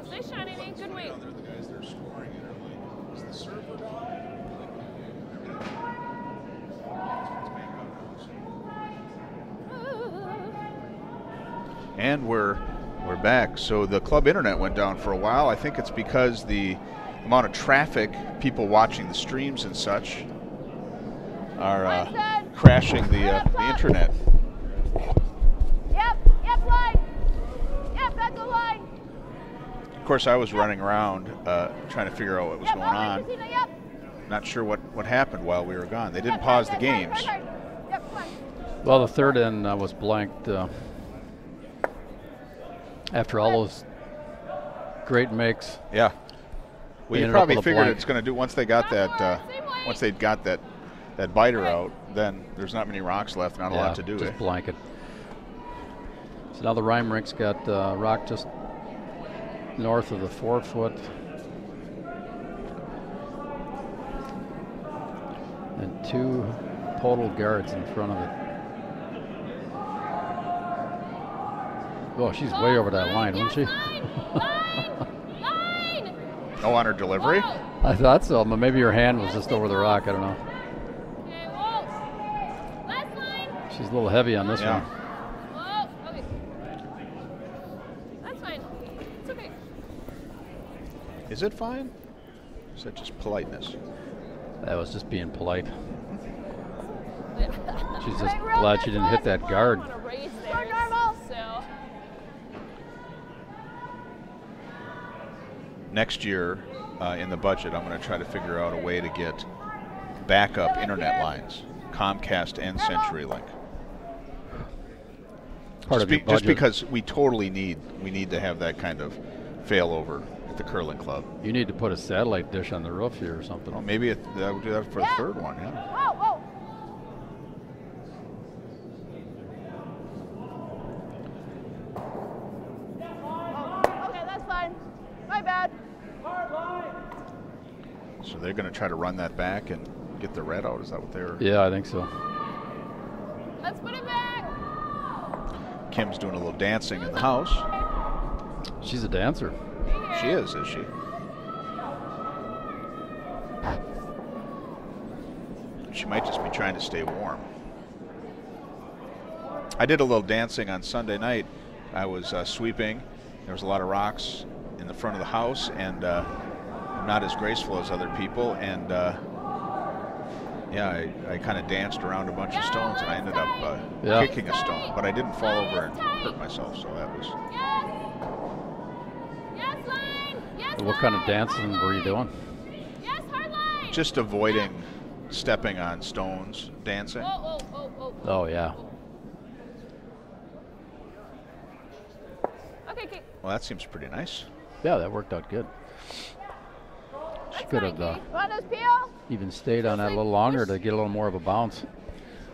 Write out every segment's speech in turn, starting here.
way. Stay shiny, Nate. Good weight. They're the guys that are scoring and are like, is the server down? And we're back. So the club internet went down for a while. I think it's because the amount of traffic, people watching the streams and such, are crashing the internet. Yep, line. Yep, that's the line. Of course, I was running around trying to figure out what was going on. Yep. Not sure what happened while we were gone. They didn't pause the games. Yep, come on. Well, the third end was blanked after all those great makes. Yeah. Well, you probably figured it's going to do once they got that. Once they got that biter out, then there's not many rocks left. Not a lot to do. Just blanket. So now the Rhyme Rink's got rock just north of the 4 foot. And 2 Podoll guards in front of it. Oh, she's way over that line, wasn't she? Oh, on her delivery? I thought so, but maybe her hand was just over the rock. I don't know. She's a little heavy on this one. Okay. That's fine. It's okay. Is it fine? Or is that just politeness? That was just being polite. She's just glad she didn't hit that guard. Next year, in the budget, I'm going to try to figure out a way to get backup internet lines, Comcast and CenturyLink. Just because we totally need to have that kind of failover at the curling club. You need to put a satellite dish on the roof here or something. Well, maybe that would do that for the third one, yeah. Whoa. Okay, that's fine. My bad. So they're going to try to run that back and get the red out. Is that what they're? Yeah, I think so. Let's put it back. Kim's doing a little dancing in the house. She's a dancer. She is she? She might just be trying to stay warm. I did a little dancing on Sunday night. I was sweeping. There was a lot of rocks in the front of the house, and I'm not as graceful as other people. And yeah, I kind of danced around a bunch of stones, and I ended up kicking a stone. But I didn't fall over and hurt myself, so that was. What kind of dancing were you doing? Just avoiding stepping on stones, dancing. Oh, yeah. Okay. Well, that seems pretty nice. Yeah, that worked out good. She could have even stayed on that a little longer to get a little more of a bounce.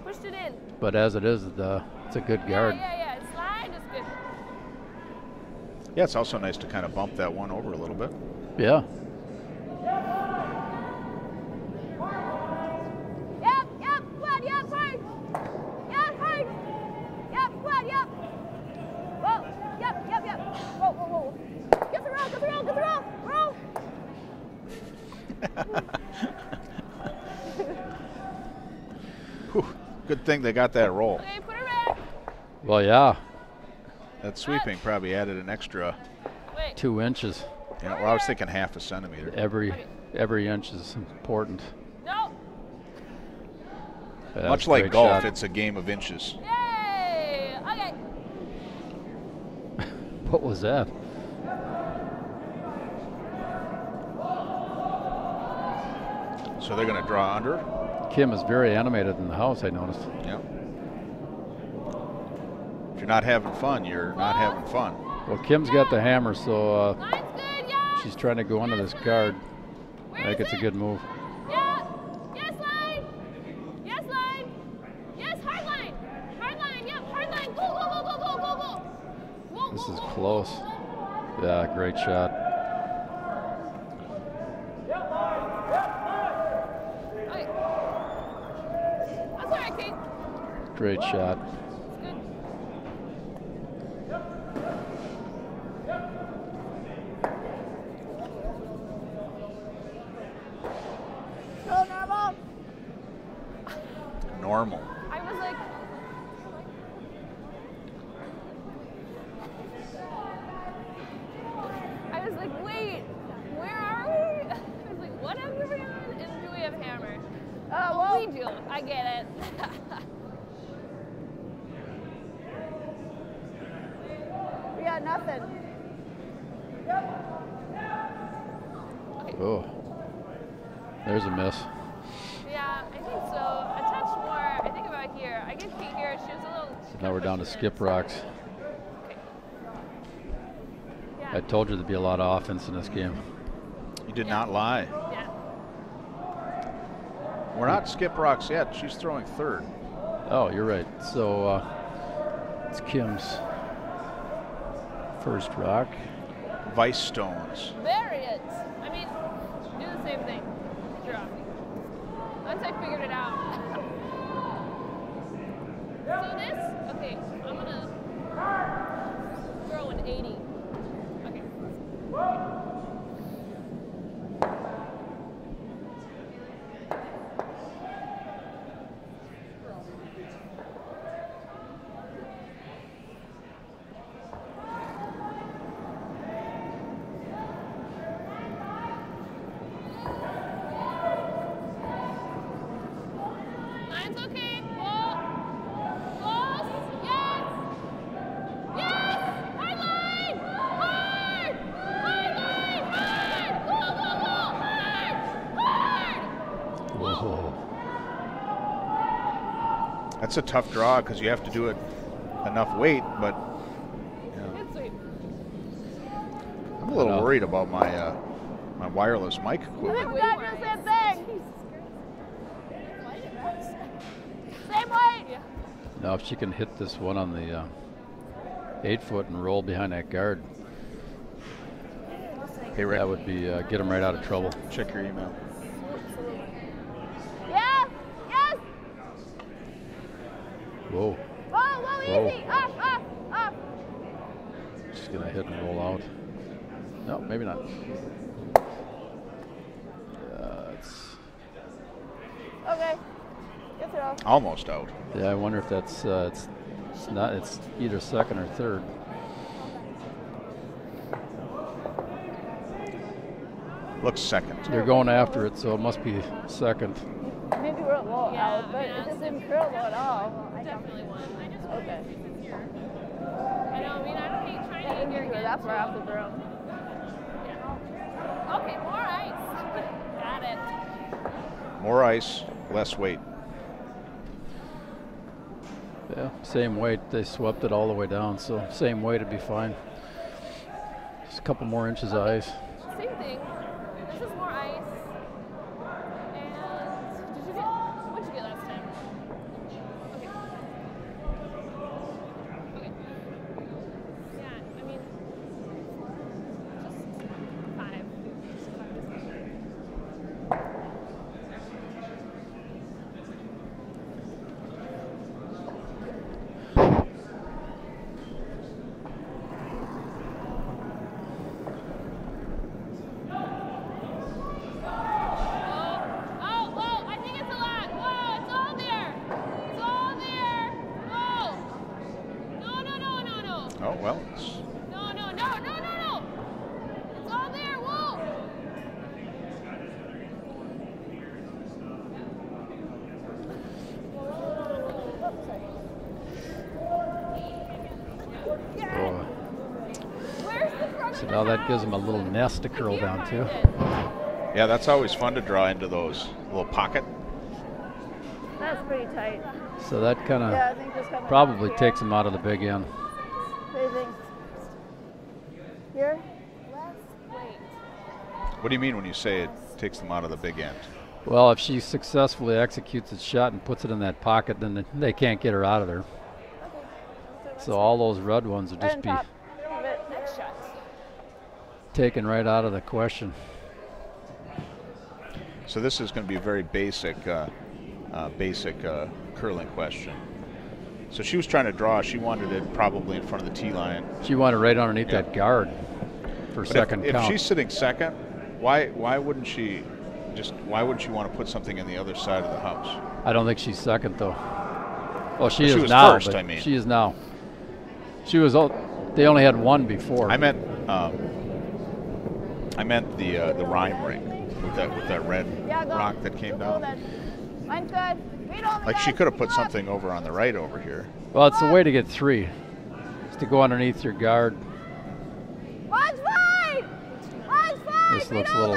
Pushed it in. But as it is, it's a good guard. Yeah. Slide is good. Yeah, it's also nice to kind of bump that one over a little bit. Yeah. Whoa. Get the roll. Whew, good thing they got that roll. Okay, put it back. Well, yeah. That sweeping probably added an extra 2 inches. Yeah, well, I was thinking half a centimeter. Every inch is important. No. Yeah, much like golf, shot. it's a game of inches. Yay! Okay. What was that? So they're going to draw under. Kim is very animated in the house, I noticed. Yeah. If you're not having fun, you're not having fun. Well, Kim's got the hammer, so she's trying to go under this guard. I think it's a good move. Yeah. Yes, line. Yes, line. Yes, hard line. Hard line. Yep, hard line. Go. This is close. Yeah, great shot. Okay. That's all right, Kate. Great shot. nothing. Oh, there's a miss. Yeah, I think so. A touch more. I think about here. I can see here. She was a little. So now we're down to skip rocks. Okay. Yeah. I told you there'd be a lot of offense in this game. You did not lie. Yeah. We're not skip rocks yet. She's throwing third. Oh, you're right. So it's Kim's first rock. Vice stones. Bury it. I mean, do the same thing. Drop. Once I figured it out. So this, okay, I'm gonna throw an 80. Okay. Mine's okay. Ball. Balls. Yes. Yes. Hard line. Hard. Hard line. Hard. Go, go, go. Hard. Hard. Whoa. That's a tough draw because you have to do it enough weight, but Good sweep. I'm a little worried about my my wireless mic I equipment. think we got to do the same thing. Same weight. Yeah. Now if she can hit this one on the 8-foot and roll behind that guard, Hey, Rick, that would be get them right out of trouble. check your email. Yeah. Yes. Whoa. Oh, whoa, Whoa. easy. Up, up, up. She's gonna hit and roll out. No, maybe not. It's Okay. Good throw. Almost out. yeah. I wonder if that's it's not. It's either second or third. Looks second. They're going after it, so it must be second. Maybe we're low Yeah, out, but I mean, it honestly, doesn't curl low at all. Definitely one. I just Okay. it's here. I know. I mean, I don't hate trying Yeah, to get here we're again. that far off the drum. Yeah. Okay, more ice. Got it. More ice, less weight. Yeah, same weight. They swept it all the way down, so same weight would be fine. Just a couple more inches of ice. Same thing. This is more ice. And did you get? What'd you get last time? Okay. Okay. Yeah. I mean, just 5. Just 5 is fine. Oh, whoa, I think it's a lot. Whoa, it's all there. It's all there. Whoa. No, no, no, no, no. Oh, well, it's No, no, no, no, no, no. It's all there. Whoa. Oh, Where's the front so of now the that gives them a house? little nest to curl down to. yeah, that's always fun to draw into those little pocket. That's pretty tight. So that kind Yeah, I of think just coming probably off takes them out of the big end. What do you think? Here? Let's wait. What do you mean when you say it takes them out of the big end? Well, if she successfully executes its shot and puts it in that pocket, then they can't get her out of there. So all those red ones would Right just on be top. Move it. Next shot. taken right out of the question. So this is going to be a very basic, curling question. So she was trying to draw. She wanted it probably in front of the tee line. She wanted right underneath Yeah. that guard for But second if count. she's sitting second, why wouldn't she want to put something in the other side of the house? I don't think she's second though. Well, she Well, is she was now. first, but I mean. she is now. She was. They only had one before. I meant the rhyme ring with that red Yeah, go. rock that came Go down. then. Mine's good. Feet on the Like she gas, could have feet put up. something over on the right over here. Well, it's a way to get 3. It's to go underneath your guard This looks a little.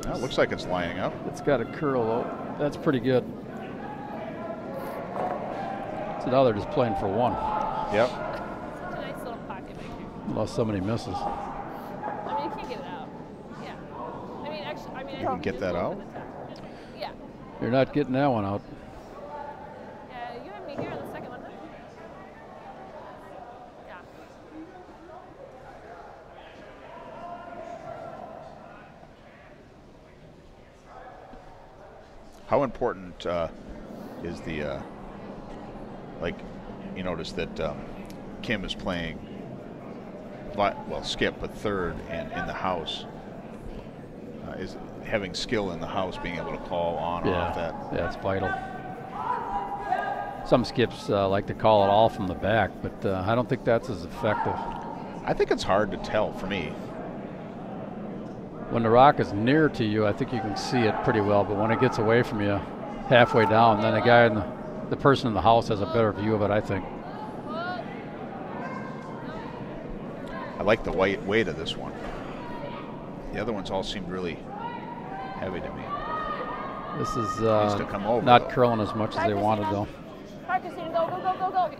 Well, it looks like it's lining up. It's got a curl though. That's pretty good. So now they're just playing for one. Yep. Such a nice little pocket back here. Unless somebody misses. I mean, you can't get it out. Yeah. I mean, actually, I mean, You can get that out? Yeah. You're not getting that one out. Yeah, you have me here on the second one. Yeah. How important is the, like, you notice that Kim is playing, well, skip, but third and in the house. Is having skill in the house, being able to call on or off that. Yeah, it's vital. Some skips like to call it all from the back, but I don't think that's as effective. I think it's hard to tell for me. When the rock is near to you, I think you can see it pretty well, but when it gets away from you halfway down, then the guy in the person in the house has a better view of it, I think. I like the weight of this one. The other ones all seemed really heavy to me. This is Needs to come over, not though. curling as much as they wanted, though. All right, Christina, go, go, go, go, go.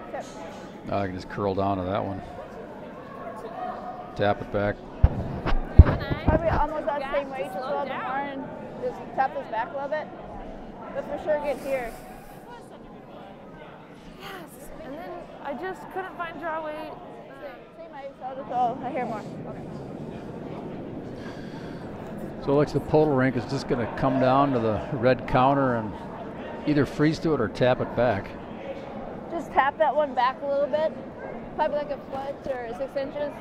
Okay. Now I can just curl down to that one. Tap it back. Probably almost that same way, just a little bit more and just tap this back a little bit. But for sure get here. Yes. And then I just couldn't find draw weight. Same ice, I'll just throw a hair more. Okay. So it looks the Podoll rink is just going to come down to the red counter and either freeze to it or tap it back. Just tap that one back a little bit. Probably like a foot or 6 inches.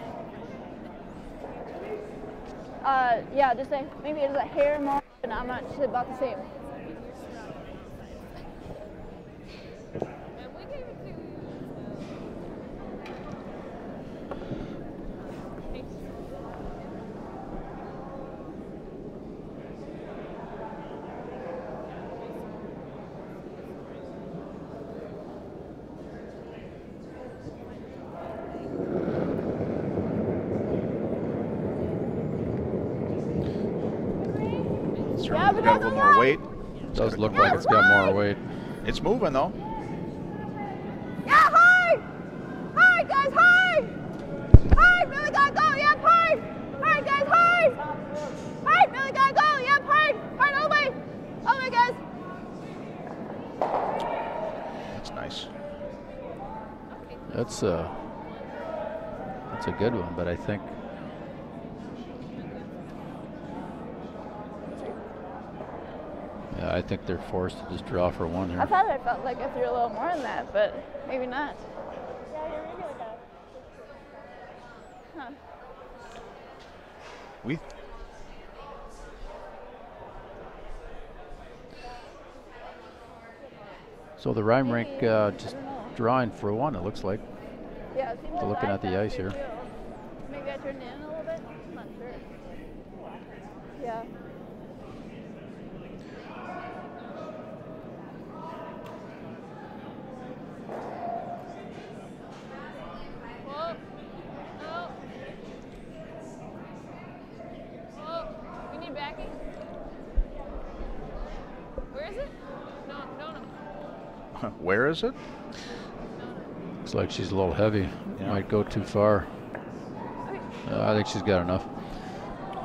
Yeah, just like maybe it's a hair more, and I'm not sure about the same. And we gave it to Certainly got a little more weight. It does look like it's got more weight. It's moving though. Yeah, high! High, guys, high! High, Billy gotta go, yep, high! High, guys, high! High, Billy gotta go, yep, high! High, all the way! All the way, guys! That's nice. That's a good one, but I think I think they're forced to just draw for one I here. thought I felt like I threw a little more than that, but maybe not. Huh. So the rhyme rink just drawing for one, it looks like. Yeah, it seems like Looking at the ice here. too. Maybe I turned it in a little bit? I'm not sure. Yeah. Whoa. No. Whoa. We need backing. Where is it? No, no, no. Where is it? Looks like she's a little heavy. Yeah. Might go too far. I think she's got enough.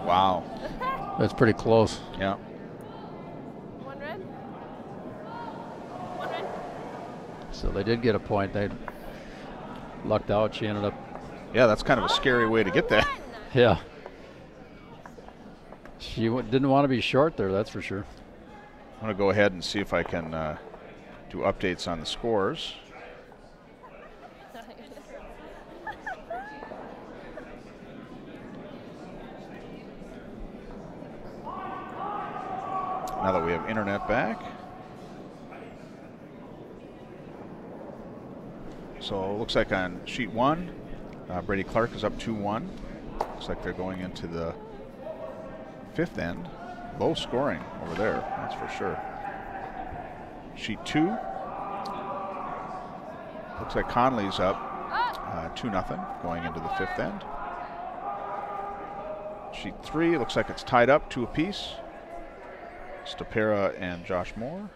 Wow. That's pretty close. Yeah. One red. One red. So they did get a point. They lucked out. She ended up, Yeah, that's kind of a scary way to get that. yeah. She didn't want to be short there, that's for sure. I'm going to go ahead and see if I can do updates on the scores. Now that we have internet back. So it looks like on sheet one, Brady Clark is up 2-1. Looks like they're going into the fifth end. Low scoring over there, that's for sure. Sheet two. Looks like Conley's up 2-0 going into the 5th end. Sheet 3, looks like it's tied up 2 apiece. Stopera and Josh Moore.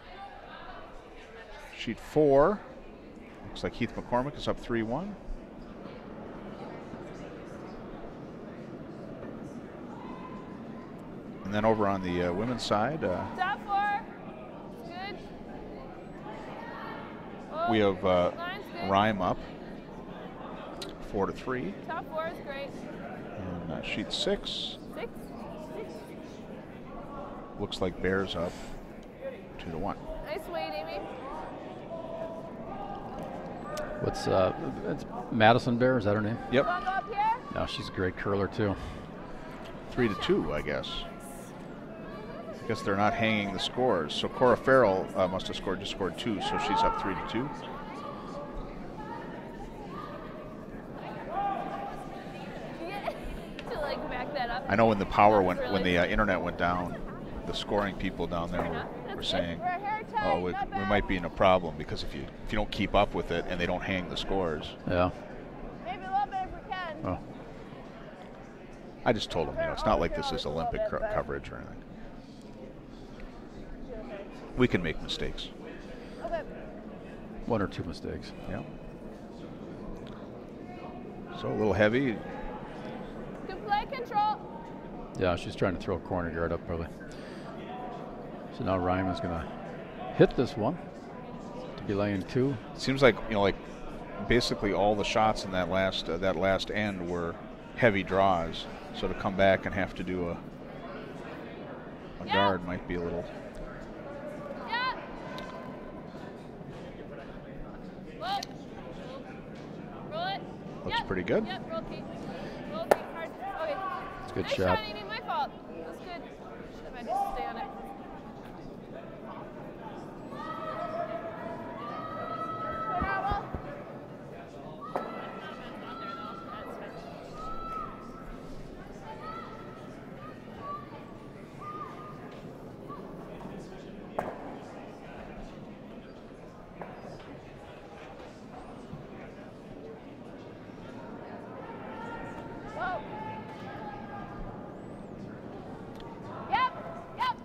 Sheet 4, looks like Heath McCormick is up 3-1. And then over on the women's side, Top 4. Good. Oh, we have line's good. Rhyme up 4-3. Top 4 is great. And sheet 6, 6. looks like Bears up 2-1. Nice weight, Amy. What's it's Madison Bear? Is that her name? Yep, Wanna go up here? No, she's a great curler too. 3-2, I guess. I guess they're not hanging the scores. So Cora Farrell must have just scored 2, so she's up 3-2. To like back that up. I know when the power went, when the internet went down, the scoring people down there were saying, We're hair tight, "Oh, we not bad. might be in a problem because if you don't keep up with it and they don't hang the scores." Yeah. Maybe a little bit if we can. Oh. I just told them, it's not like this is Olympic coverage or anything. We can make mistakes. Okay. 1 or 2 mistakes. Yeah. So a little heavy. Good play control. Yeah, she's trying to throw a corner guard up probably. So now Ryman's going to hit this one to be laying 2. Seems like like basically all the shots in that last end were heavy draws. So to come back and have to do a Yeah. guard might be a little. Yeah. Whoa. Roll it. Looks Yep. pretty good. Yep, roll Kate. Roll Kate hard. Okay. It's a good Nice shot. Amy, my fault. That's good. Should have had to stay on it. Whoa. Yep. Yep.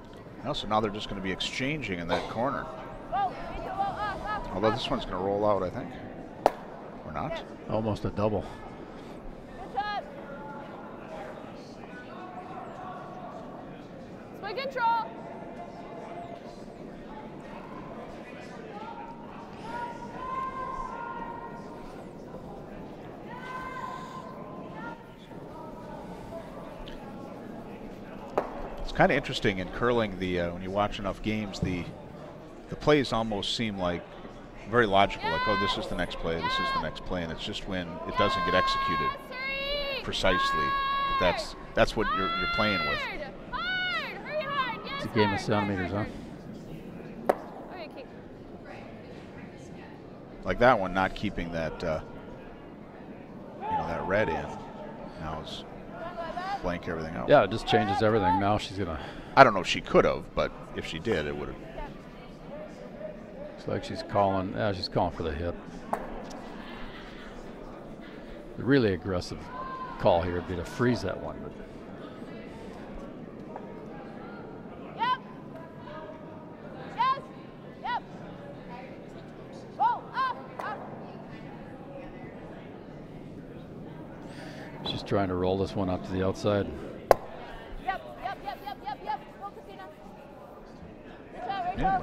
Well, so now they're just going to be exchanging in that corner. Whoa. Into whoa. Up. Although this one's going to roll out, I think. Or not? Almost a double. Good shot. Swing control. It's kind of interesting in curling. When you watch enough games, the plays almost seem like very logical. Like, oh, this is the next play, this is the next play, and it's just when it doesn't get executed precisely. That's what you're playing with. Hard. Hurry hard. Yes, It's a game of hard, centimeters, huh? hard. Okay, Kate. Like that one, not keeping that that red in. Now it's blank everything out. Yeah, it just changes everything. Now she's going to, I don't know if she could have, but if she did, it would have. looks like she's calling, she's calling for the hit. The really aggressive call here would be to freeze that one. But Yep. Yes. Yep. Whoa. Up. she's trying to roll this one up to the outside. Yep. Go, Christina. Good shot, Rachel. Yeah.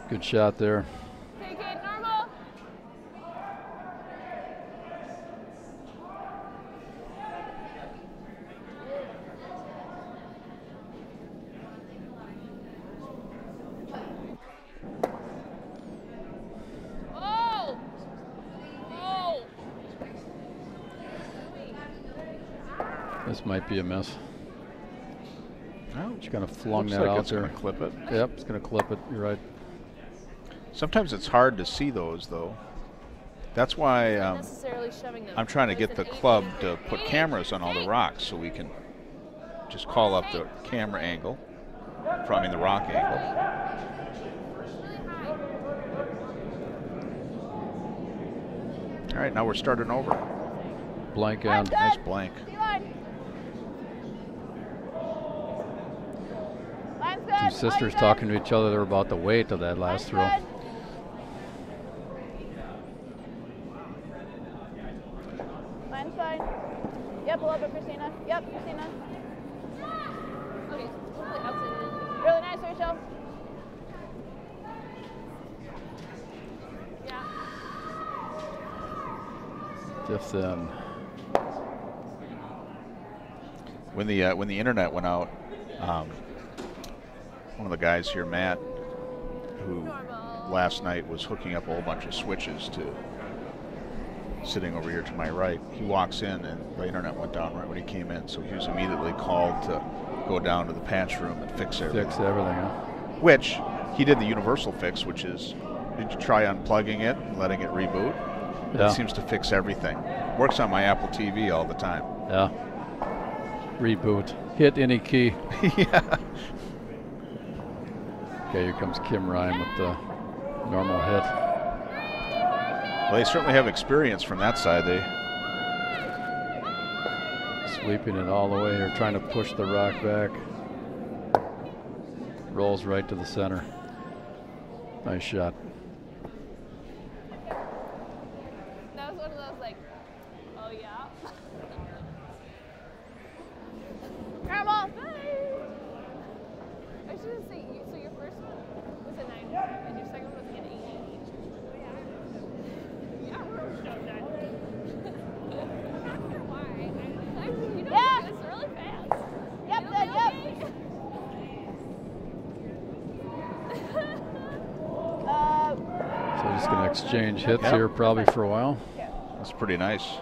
Good shot there. Okay, Kate, normal. Oh! Oh! This might be a miss. Well, She kind of flung looks that like out it's there. going to clip it. Yep, it's going to clip it. You're right. Sometimes it's hard to see those, though. That's why Necessarily shoving them. I'm trying to There's get the an 8. club to put cameras on all the rocks so we can just call up the camera angle, the rock angle. Really high. All right, now we're starting over. blank Line's end. good. Nice blank. T-line. Line's good. Two Oh, sisters you're good. talking to each other about the weight of that last throw. Line's good. Line's fine. Yep, a little bit, Christina. Yep, Christina. Okay, totally outside in. Really nice, Rachel. Yeah. Fifth end. When the internet went out, one of the guys here, Matt, who Normal. last night was hooking up a whole bunch of switches to sitting over here to my right, he walks in and the internet went down right when he came in, so he was immediately called to go down to the patch room and fix everything. Fix everything, huh? Which he did the universal fix, which is, did you try unplugging it and letting it reboot? Yeah. It seems to fix everything. Works on my Apple TV all the time. Yeah. Reboot. Hit any key. Yeah. Okay, here comes Kim Ryan with the normal hit. Well, they certainly have experience from that side. They Sweeping it all the way here, trying to push the rock back. Rolls right to the center. Nice shot. That was one of those like, oh yeah. Caramel. I should say, so your first one was a 9 and your second one was an 8. Yeah, we're showing that. I'm not sure why. I mean, you know, Yeah. it's really fast. Yep, You good, know, yep. okay? So just gonna exchange hits Yep. here probably for a while. That's pretty nice.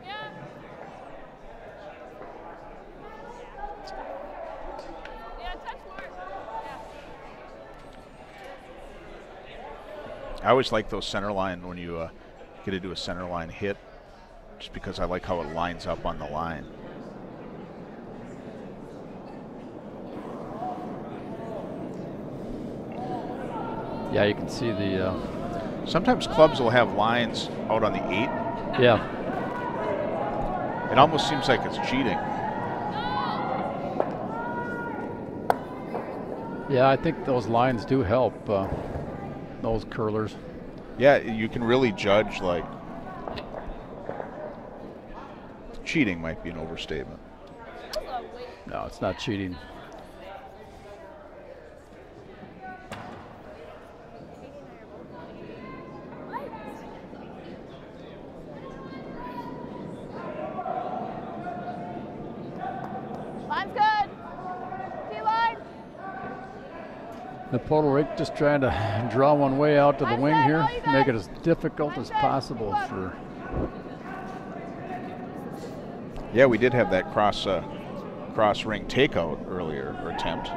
Yeah. Yeah, touch more. Yeah. I always like those center line when you get to do a center line hit, just because I like how it lines up on the line. Yeah, you can see the Sometimes clubs will have lines out on the 8. yeah. It almost seems like it's cheating. Yeah, I think those lines do help those curlers. Yeah, you can really judge, like, cheating might be an overstatement. That was a weight. No, it's not cheating. What? Line's good. T-line. The Podoll rink just trying to draw one way out to the Line's wing good. here, Oh, you good. make it as difficult Line's as good. possible Look. for. Yeah, we did have that cross ring takeout earlier, or attempt.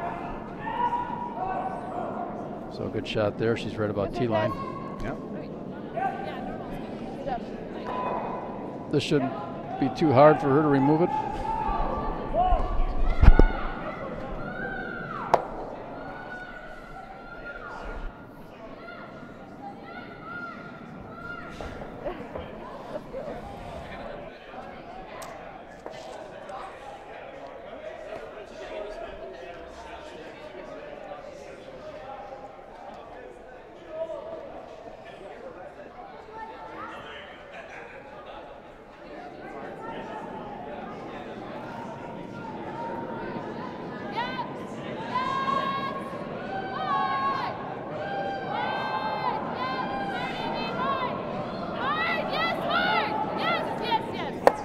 So good shot there. She's right about T-line. Yeah. Good job. This shouldn't be too hard for her to remove it.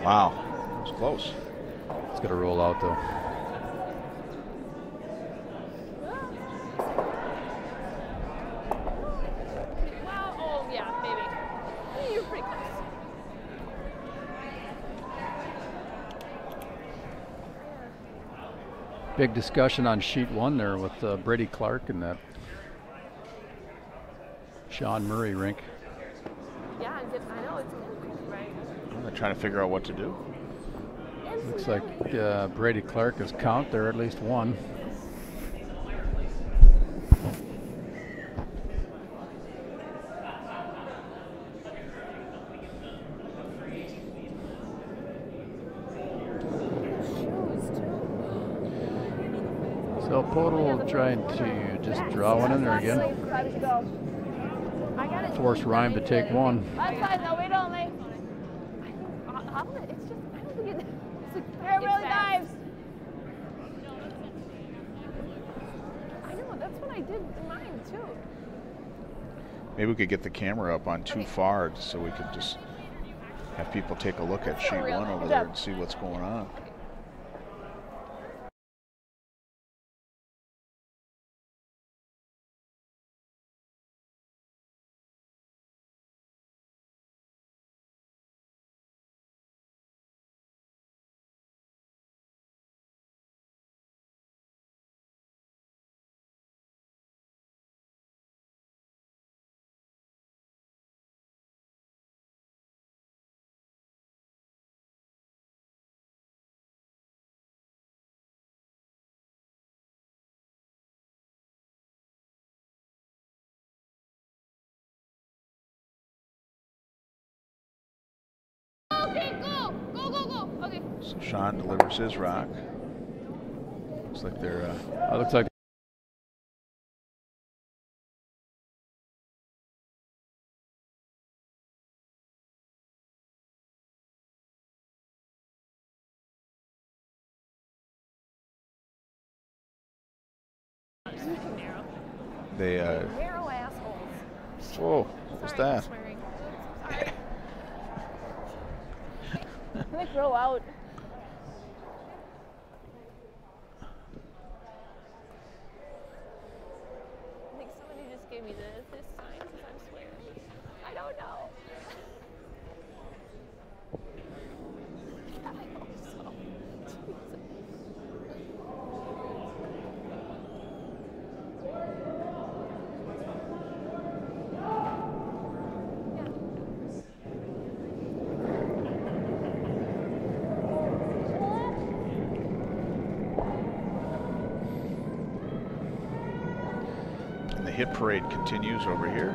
Wow, it was close. It's going to roll out though. Wow. Oh, yeah, maybe. You're pretty close. Big discussion on sheet 1 there with Brady Clark and that Sean Murray rink. Yeah, I know it's right. They're trying to figure out what to do. And Looks like Brady Clark has count there, at least one. So Podoll trying to just draw one in there again. Force Rhyme to take one. Outside, no, wait only. It's just, I don't think it, it's like, Here, really dives. I know, that's what I did in mine too. Maybe we could get the camera up on too far so we could just have people take a look at sheet one over there and see what's going on. Okay, go! Go, go, go! Okay. So Sean delivers his rock. Looks like they're Looks like they Narrow assholes. whoa, what was Sorry, I'm that? swearing. Sorry. They throw out. I think somebody just gave me this sign since I'm swearing. I don't know. I hope so. Jesus. And the hit parade continues over here.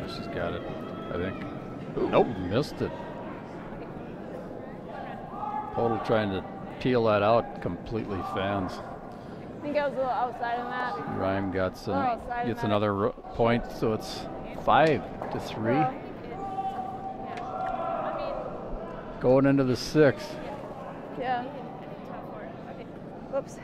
she's got it, I think. Nope. Missed it. Podoll trying to peel that out, completely fans. I think I was a little outside of that. Rhyme got some, outside of gets that. another point, so it's 5-3. Well, Going into the 6th. yeah. Whoops.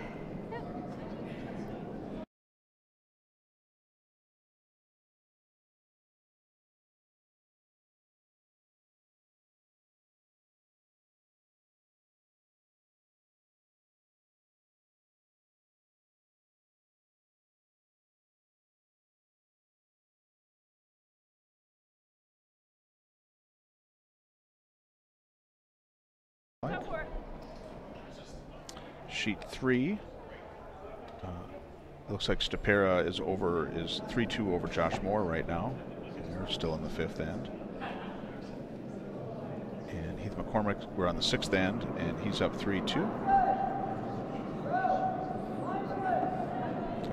Sheet 3. Looks like Stapera is 3-2 over Josh Moore right now. And they're still in the 5th end. And Heath McCormick, we're on the 6th end, and he's up 3-2.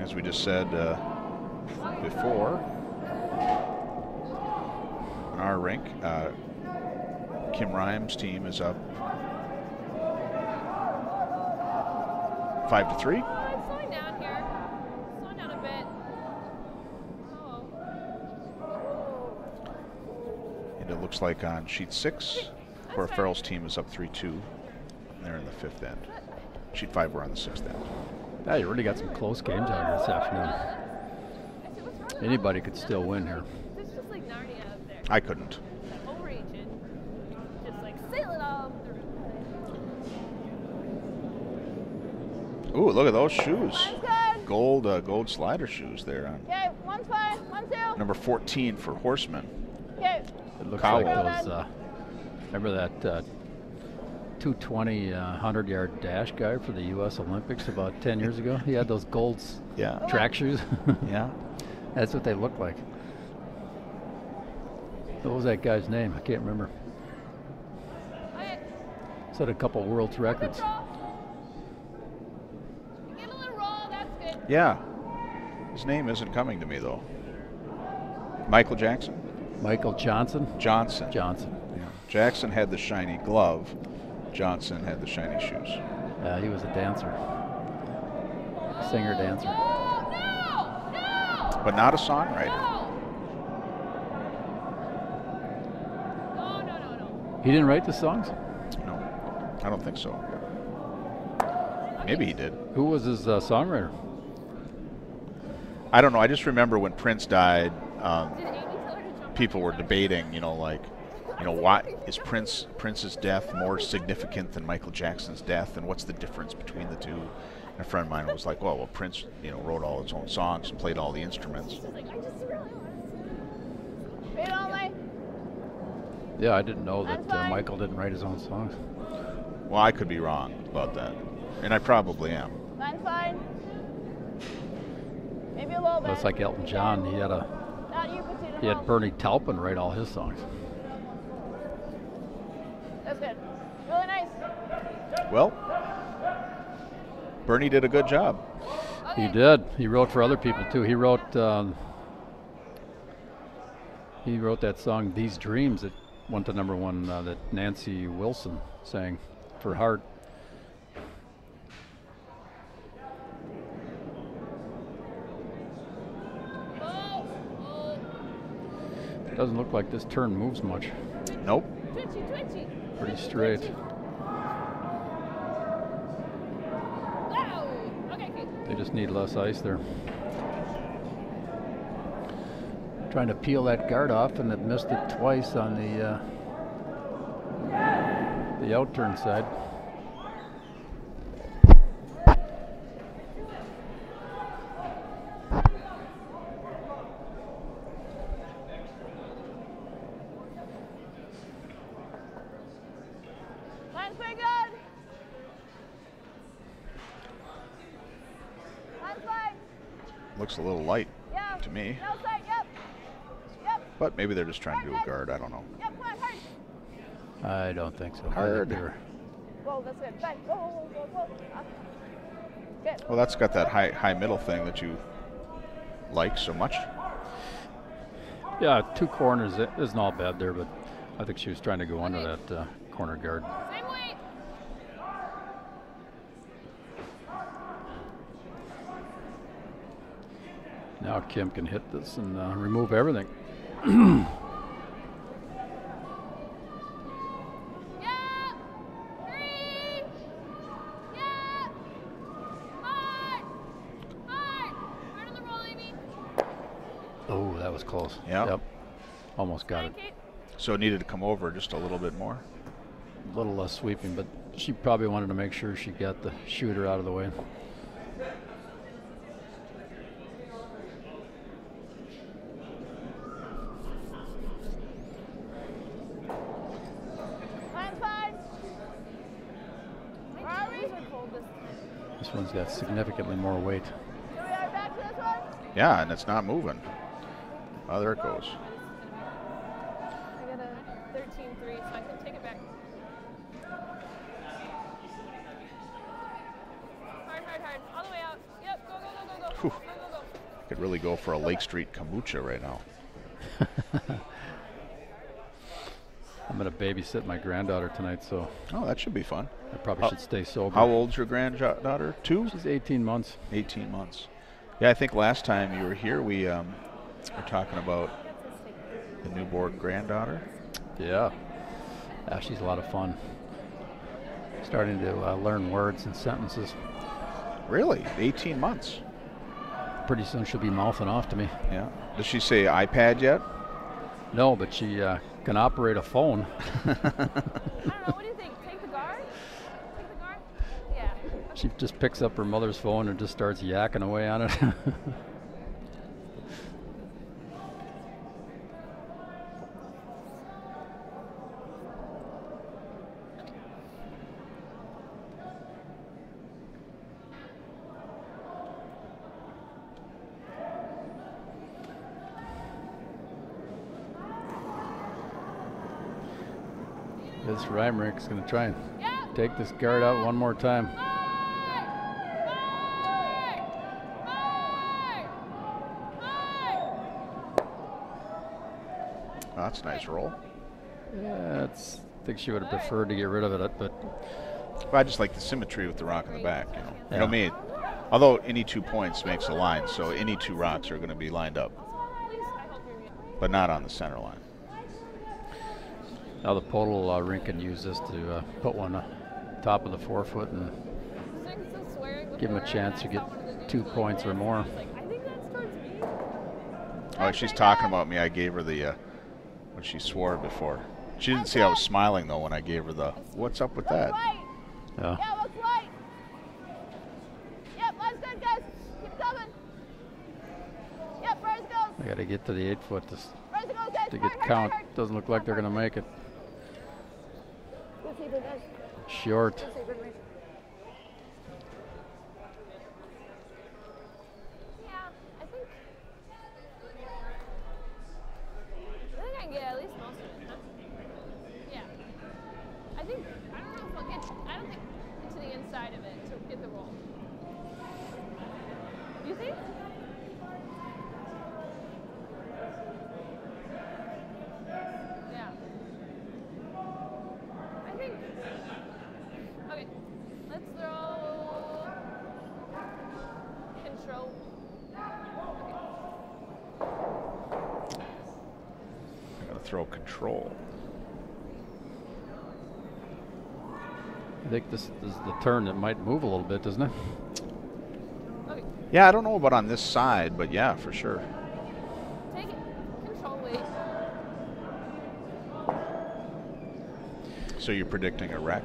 As we just said before, on our rink, Kim Rhymes' team is up 5-3. It's slowing down here. Slowing down a bit. Oh. And it looks like on sheet 6, Cora Farrell's team is up 3-2. And they're in the 5th end. Sheet 5, we're on the 6th end. Yeah, you really got some close games out here this afternoon. Anybody could still win here. It's just like Narnia out there. I couldn't. Overreaching. Just like sail it all through. Ooh, look at those shoes. Mine's good. Gold slider shoes there on Okay, one's fine. 1-2. number 14 for Horseman. Okay. It looks Cowell. like those, remember that 220 100-yard dash guy for the U.S. Olympics about 10 years ago? He had those gold Yeah. track shoes. Yeah. That's what they look like. What was that guy's name? I can't remember. Okay. Set a couple world's records. Get a little roll, that's good. Yeah. His name isn't coming to me, though. Michael Jackson? Michael Johnson. Johnson. Johnson. Yeah. Jackson had the shiny glove. Johnson had the shiny shoes. Yeah, he was a dancer. Singer dancer. Oh, no! No! But not a songwriter. No! No. He didn't write the songs? No, I don't think so. Maybe he did. Who was his songwriter? I don't know. I just remember when Prince died, Did Amy tell her to jump? people were debating, why is Prince's death more significant than Michael Jackson's death, and what's the difference between the two? And a friend of mine was like, well, Prince, wrote all his own songs and played all the instruments. She's like, I just really want to see. Wait only. Yeah, I didn't know that That's fine. Michael didn't write his own songs. Well, I could be wrong about that, and I probably am. Line's fine. Maybe a little bit. But it's like Elton John. He had Not you, Petita. he had Bernie Taupin write all his songs. That's good. Really nice. Well, Bernie did a good job. He did. He wrote for other people too. He wrote that song "These Dreams" that went to #1 that Nancy Wilson sang for Heart. Doesn't look like this turn moves much. Nope. Twitchy. Pretty straight. Wow. Okay, okay. They just need less ice there. Trying to peel that guard off, and it missed it twice on the out turn side. Line's pretty good. Line's fine. Looks a little light Yeah. to me, No side. Yep. Yep. but maybe they're just trying to do a guard. I don't know. Yep. Come on, hard. I don't think so. Hard. Whoa, that's good. Fine. Whoa. Good. Well, that's got that high middle thing that you like so much. Yeah, 2 corners isn't all bad there, but I think she was trying to go under that corner guard. Same weight. Now Kim can hit this and remove everything. Yeah. 3. Yeah. Hard. Hard on the roll, Amy. Oh, that was close. Yeah. Yep. Almost got it. Kate. So it needed to come over just a little bit more. A little less sweeping, but she probably wanted to make sure she got the shooter out of the way. Line's fine. Where are we? This one's got significantly more weight. Here we are back to this one. Yeah, and it's not moving. Oh, there it goes. I got a 13-3, so I can take it back. Hard. All the way out. Yep, go. Whew. Go. Could really go for a Lake Street kombucha right now. I'm going to babysit my granddaughter tonight, so Oh, that should be fun. I probably should stay sober. How old's your granddaughter? 2? She's 18 months. 18 months. Yeah, I think last time you were here, we were talking about the newborn granddaughter. Yeah. Yeah, she's a lot of fun. Starting to learn words and sentences. Really? 18 months? Pretty soon she'll be mouthing off to me. Yeah. Does she say iPad yet? No, but she can operate a phone. I don't know, what do you think? Take the guard? Yeah. She just picks up her mother's phone and just starts yakking away on it. This Reimerich's going to try and Take this guard out one more time. Oh, that's a nice roll. Yeah, I think she would have preferred to get rid of it, but I just like the symmetry with the rock in the back. You know Yeah. me. Although any 2 points makes a line, so any 2 rocks are going to be lined up, but not on the center line. now the Podoll rink can use this to put one top of the forefoot and give him a chance to get 2 points or more. Oh, she's talking about me. I gave her the when she swore before. She didn't see I was smiling though when I gave her the what's up with that. Yeah. Yeah, looks light. Yep, line's good, guys. Keep coming. Yep, Bryce goes. I got to get to the 8 foot Bryce goes, guys. to get count. Doesn't look like they're going to make it. Good sleeping, guys. Short. Good sleeping, Rich. Yeah, I think I can get at least most of it, huh? Yeah. I don't know if I'll get, I don't think to the inside of it to get the roll. You think? Yeah. I think, okay, let's throw control. I got to throw control. I think this is the turn that might move a little bit, doesn't it? Okay, Yeah, I don't know about on this side, but yeah, for sure. take it. Control weight. So you're predicting a wreck?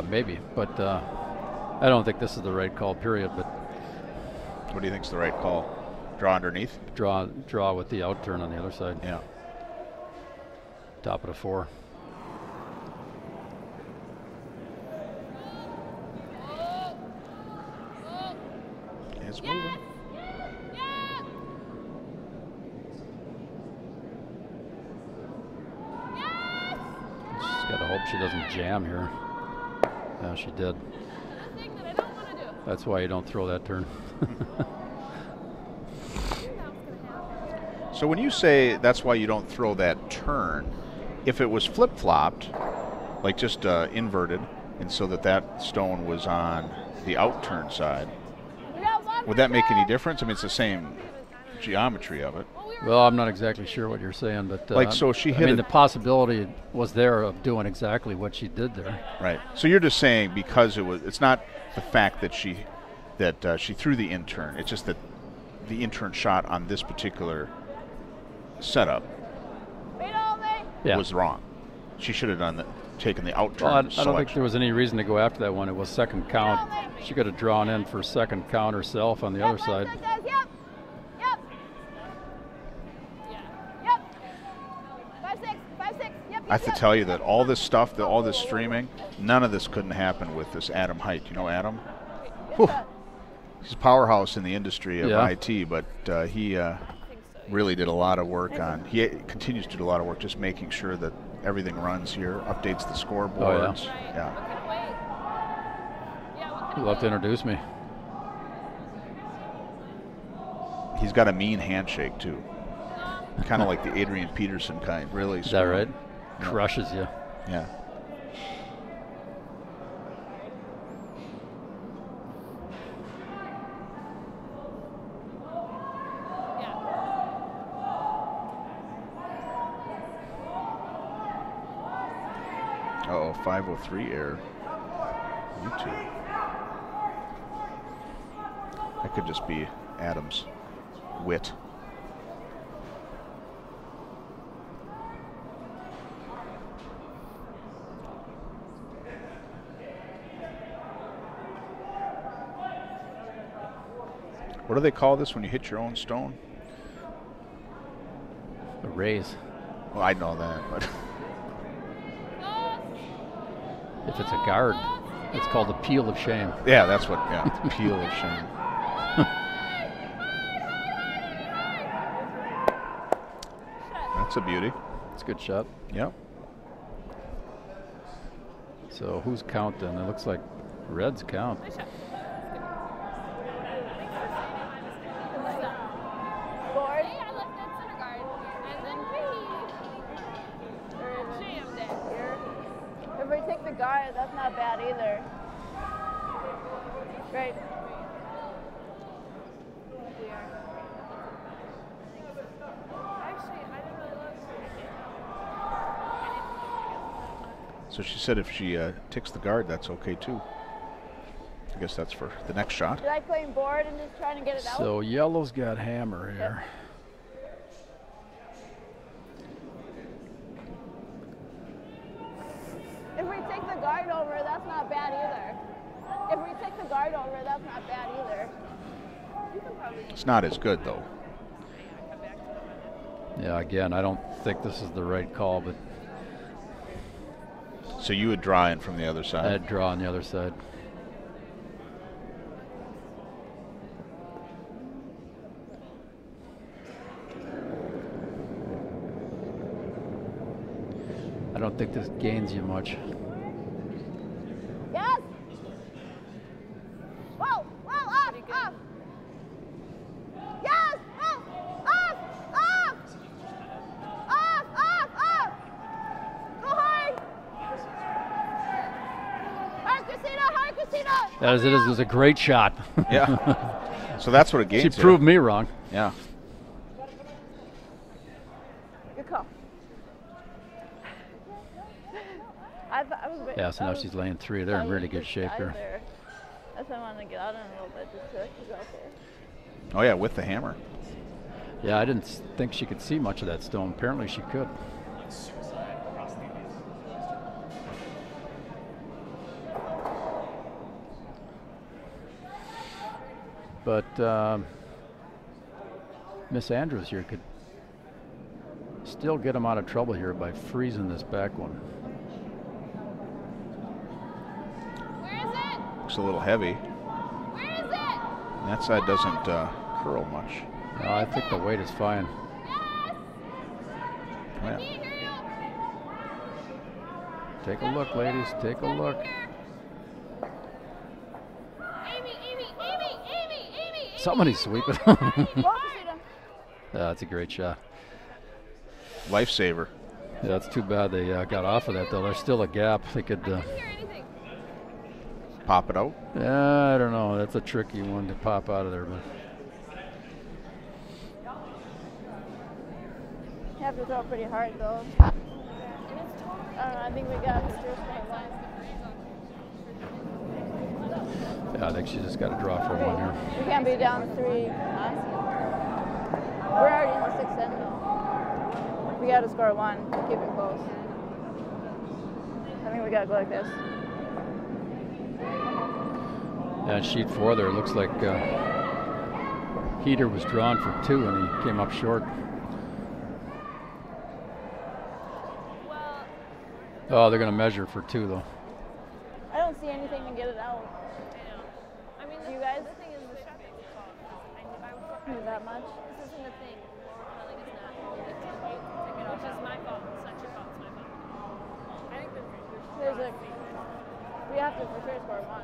Maybe, but I don't think this is the right call, period. But What do you think's the right call? Draw underneath? draw with the out turn on the other side. Yeah. Top of the 4. It's moving. Yeah! Yes! She's got to hope she doesn't jam here. Yeah, she did. The thing that I don't want to do. That's why you don't throw that turn. I knew that was going to happen. So when you say that's why you don't throw that turn, if it was flip-flopped, like just inverted, and so that stone was on the out-turn side, We got one would that make any percent. difference? I mean, it's the same geometry of it. Well, I'm not exactly sure what you're saying, but Like, so she I hit mean, it- the possibility was there of doing exactly what she did there. Right. So you're just saying because it's not the fact that she threw the in-turn. It's just that the in-turn shot on this particular setup Wait all day. Yeah. was wrong. She should have taken the out-turn Well, I don't think selection. there was any reason to go after that one. It was second count. She could have drawn in for second count herself on the other side. Yep, guys. Yep. Yep. Yep. 5-6. 5-6. Yep. I have to tell you that all this stuff, all this streaming, none of this couldn't happen with this Adam Height. You know Adam? Whew. He's a powerhouse in the industry of Yeah. IT, but he really did a lot of work on. He continues to do a lot of work just making sure that everything runs here, updates the scoreboards. Yeah. What can wait? Yeah, what can You'll have to introduce me. He's got a mean handshake too. Kind of like the Adrian Peterson kind, really. Is that right? Crushes you. Yeah. Uh-oh, 503 error. YouTube. That could just be Adam's wit. What do they call this when you hit your own stone? A raise. Well, I know that, but If it's a guard, it's called a peel of shame. yeah, that's what. Yeah, peel of shame. That's a beauty. It's a good shot. Yep. So who's counting? It looks like Reds count. Nice shot. Board. Hey, I left that center guard. And then jammed it. Here. If we take the guard, that's not bad either. Great. Actually, I didn't really look. So she said if she ticks the guard, that's okay too. I guess that's for the next shot. Did I claim board and just trying to get it out? So yellow's got hammer here. If we take the guard over, that's not bad either. If we take the guard over, that's not bad either. It's not as good though. Yeah, again, I don't think this is the right call, but So you would draw in from the other side. I'd draw on the other side. I don't think this gains you much. Yes! Whoa! Whoa! Off! Off! Yes! Whoa! Off! Off! Off! Off! Off! Go hard! Hard, Christina! Hard, Christina! As it is, it was a great shot. Yeah. So that's what it gains. She here. proved me wrong. Yeah. Good call. I was Yeah, so now she's laying 3 there in really good shape here. That's why I wanted to get out in a little bit just to go out there. Oh yeah, with the hammer. Yeah, I didn't think she could see much of that stone. Apparently she could. But Miss Andrews here could still get him out of trouble here by freezing this back one. Where is it? Looks a little heavy. Where is it? And that side doesn't curl much. No, I think the weight is fine. Yes! Oh, yeah. Can't hear you. Take a look, ladies. Take a look. Amy, Amy, Amy, Amy, Amy. Somebody's sweeping. Go, Christina. That's a great shot. Lifesaver. Yeah, that's too bad they got off of that, though. There's still a gap. They could. I didn't hear anything. Pop it out. I don't know. That's a tricky one to pop out of there, but You have to throw it pretty hard though. And it's totally I don't know, I think we got the first point line. yeah, I think she just got to draw for one here. We can't be down 3. Huh? We're already in the 6th end though. We got to score 1 to keep it close. I think we got to go like this. Yeah, and sheet 4 there, it looks like Heater was drawn for 2 and he came up short. well. Oh, they're going to measure for 2 though. I don't see anything to get it out. I know. I mean, You guys? the thing is the shot is fault. I would go Is that much? This isn't a thing. Forward pelling is not. Which is my fault. It's not your fault. It's my fault. I think We have to for sure score 1.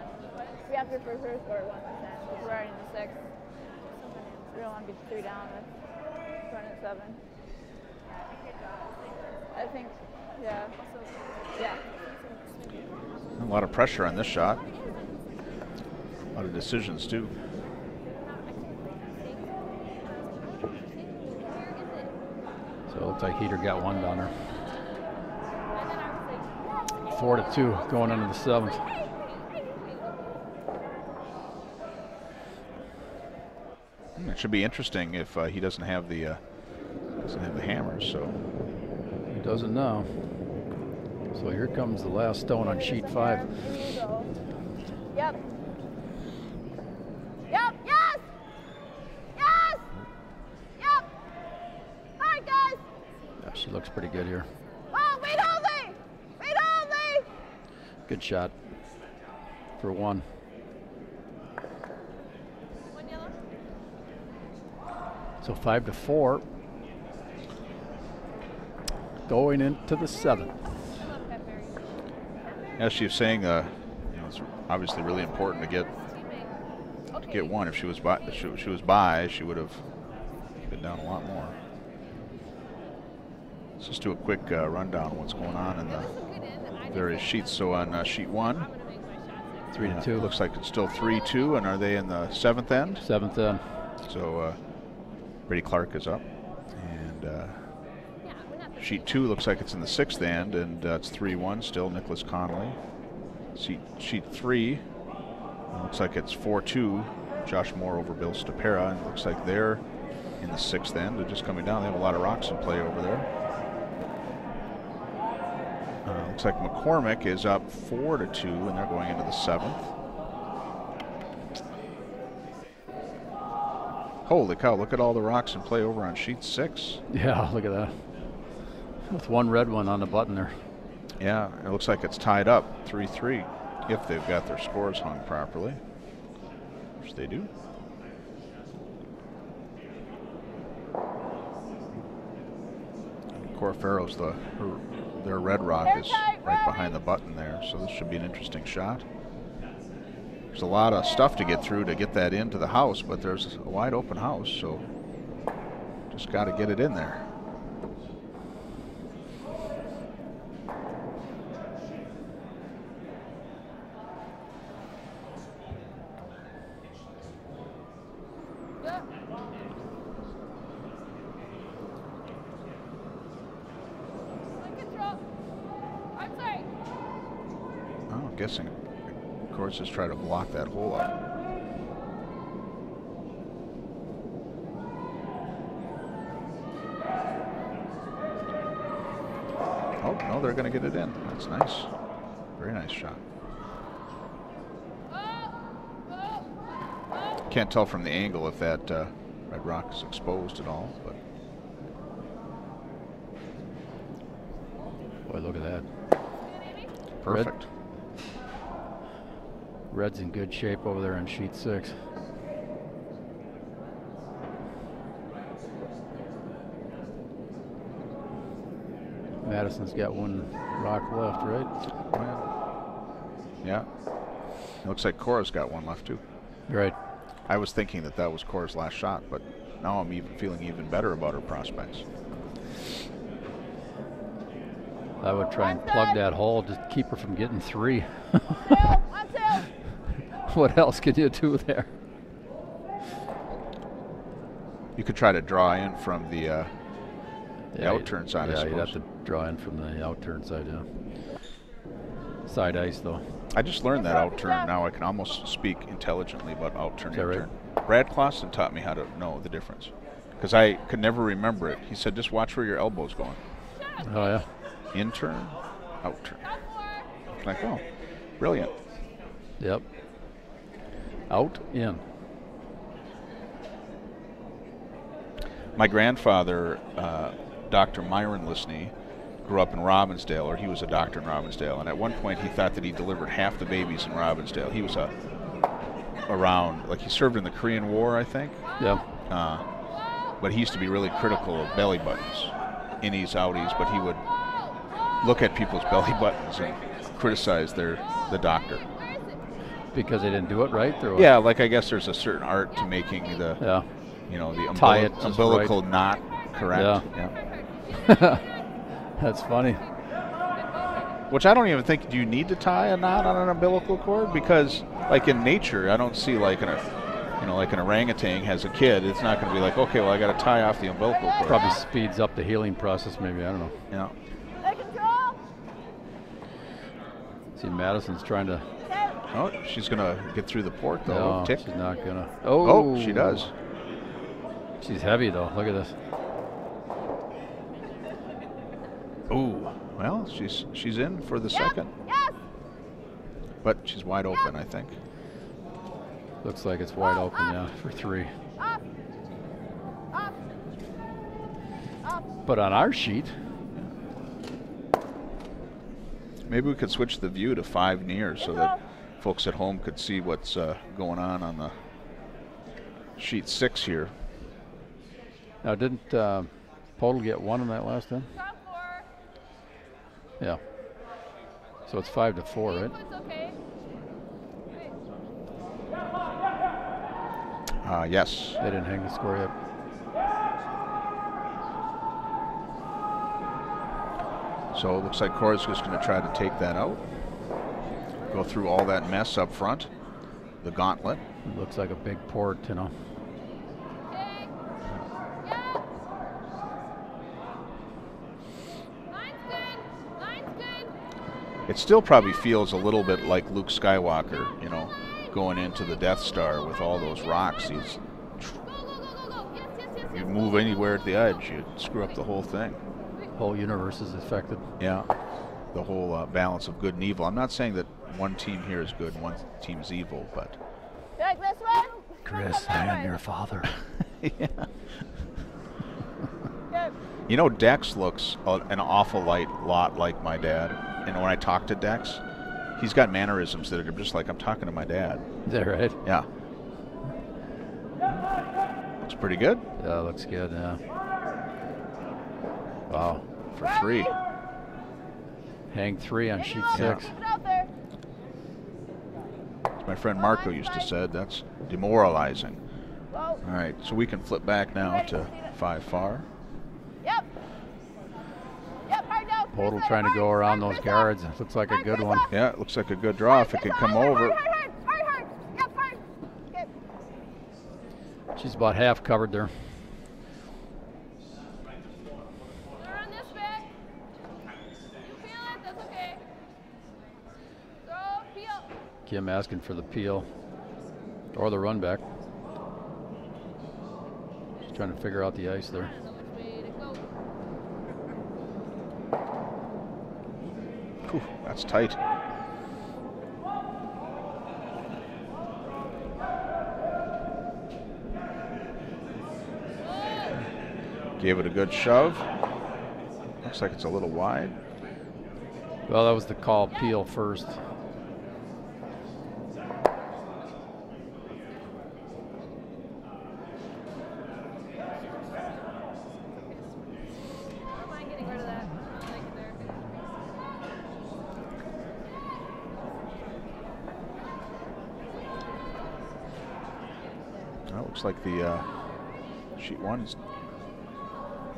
We have to for sure score 1 because we're already in the 6th. We don't want to be 3 down with running 7. I think, yeah. Yeah. A lot of pressure on this shot. A lot of decisions too. So it looks like Heater got 1 down there. 4-2 going into the 7th. It should be interesting if he doesn't have the hammer. So He doesn't know. So here comes the last stone on sheet 5. Here we go. Yep. Yep. Yes. Yes. Yep. All right, guys. Yeah, she looks pretty good here. Oh, wait, Halsey. Wait, Halsey. Good shot for 1. One yellow. So 5-4 going into the 7th. I love pepperoni. As she was saying, you know, it's obviously really important to get one. If she was by, she would have been down a lot more. Let's just do a quick rundown of what's going on in the various sheets. So on sheet 1, 3-2. Looks like it's still 3-2, and are they in the 7th end? 7th end. So Brady Clark is up, and sheet 2 looks like it's in the 6th end, and it's 3-1 still, Nicholas Connolly. Sheet 3 looks like it's 4-2, Josh Moore over Bill Stapera, and it looks like they're in the 6th end. They're just coming down. They have a lot of rocks in play over there. Looks like McCormick is up 4-2, and they're going into the 7th. Holy cow, look at all the rocks in play over on sheet 6. Yeah, look at that. With one red one on the button there. Yeah, it looks like it's tied up 3-3 if they've got their scores hung properly, which they do. Corfero's their red rock is right behind the button there, so this should be an interesting shot. There's a lot of stuff to get through to get that into the house, but there's a wide open house, so just got to get it in there. Guessing, of course, just try to block that hole up. Oh, no, they're going to get it in. That's nice. Very nice shot. Can't tell from the angle if that red rock is exposed at all, but. Boy, look at that. Perfect. Red's in good shape over there on sheet 6. Madison's got one rock left, right? Yeah. It looks like Cora's got one left too. Right. I was thinking that was Cora's last shot, but now I'm feeling even better about her prospects. I would try and plug that hole to keep her from getting 3. What else could you do there? You could try to draw in from the outturn side, I suppose. Yeah, you'd have to draw in from the outturn side, yeah. Side ice, though. I just learned that outturn. Now I can almost speak intelligently about outturn. Is that right? Brad Clausen taught me how to know the difference, because I could never remember it. He said, just watch where your elbow's going. Oh, yeah. In-turn, out-turn. I'm like, oh, brilliant. Yep. Out, in. My grandfather, Dr. Myron Lisney, grew up in Robbinsdale, or he was a doctor in Robbinsdale, and at one point he thought that he delivered half the babies in Robbinsdale. He was around, like he served in the Korean War, I think. Yeah. But he used to be really critical of belly buttons, innies, outies, but he would look at people's belly buttons and criticize the doctor. Because they didn't do it right? Or what? Yeah, like I guess there's a certain art to making the, you know, the umbilical knot correct. Yeah. That's funny. Which I don't even think, do you need to tie a knot on an umbilical cord? Because like in nature, I don't see like like an orangutan has a kid, it's not going to be like, okay, well I got to tie off the umbilical cord. Probably speeds up the healing process, maybe, I don't know. Yeah. See, Madison's trying to. Oh, she's going to get through the port, though. No, Tick. she's not going to. Oh, she does. She's heavy, though. Look at this. Ooh, well, she's in for the second. Yes. But she's wide open, I think. Looks like it's wide open, yeah, for 3. Up. Up. Up. But on our sheet. Maybe we could switch the view to 5 near so that folks at home could see what's going on the sheet 6 here. Now, didn't Podoll get 1 in that last end? Yeah. So it's 5-4, right? It's okay. Yes. They didn't hang the score yet. So it looks like Cora's just going to try to take that out. Go through all that mess up front. The gauntlet. It looks like a big port, you know. Okay. Yeah. Line's good. Line's good. It still probably feels a little bit like Luke Skywalker, you know, going into the Death Star with all those rocks. Go, go, go, go. Yes, yes, yes. You move anywhere at the edge, you screw up the whole thing. Whole universe is affected. Yeah, the whole balance of good and evil. I'm not saying that one team here is good and one team's evil, but... You like this one? Chris, I am your father. Yeah. Good. You know, Dex looks an awful lot like my dad. And when I talk to Dex, he's got mannerisms that are just like I'm talking to my dad. Is that right? Yeah. Looks pretty good. Yeah, looks good, yeah. Wow. For 3. Hang 3 on sheet 6. Yeah. Keep it out there. As my friend Marco used to say, that's demoralizing. Go. All right, so we can flip back now to 5 far. Yep. Yep, hard now. Podoll trying to go around those guards. It looks like a good one. Yeah, it looks like a good draw if it can come over. Hard. Yep, hard. Okay. She's about half covered there. They're on this back. You feel it? That's okay. Throw, peel. Kim asking for the peel or the run back. She's trying to figure out the ice there. I don't know which way to go. Whew, that's tight. Gave it a good shove. Looks like it's a little wide. Well, that was the call, peel first. I don't mind getting rid of that. I like it there. Well, looks like the sheet 1 is...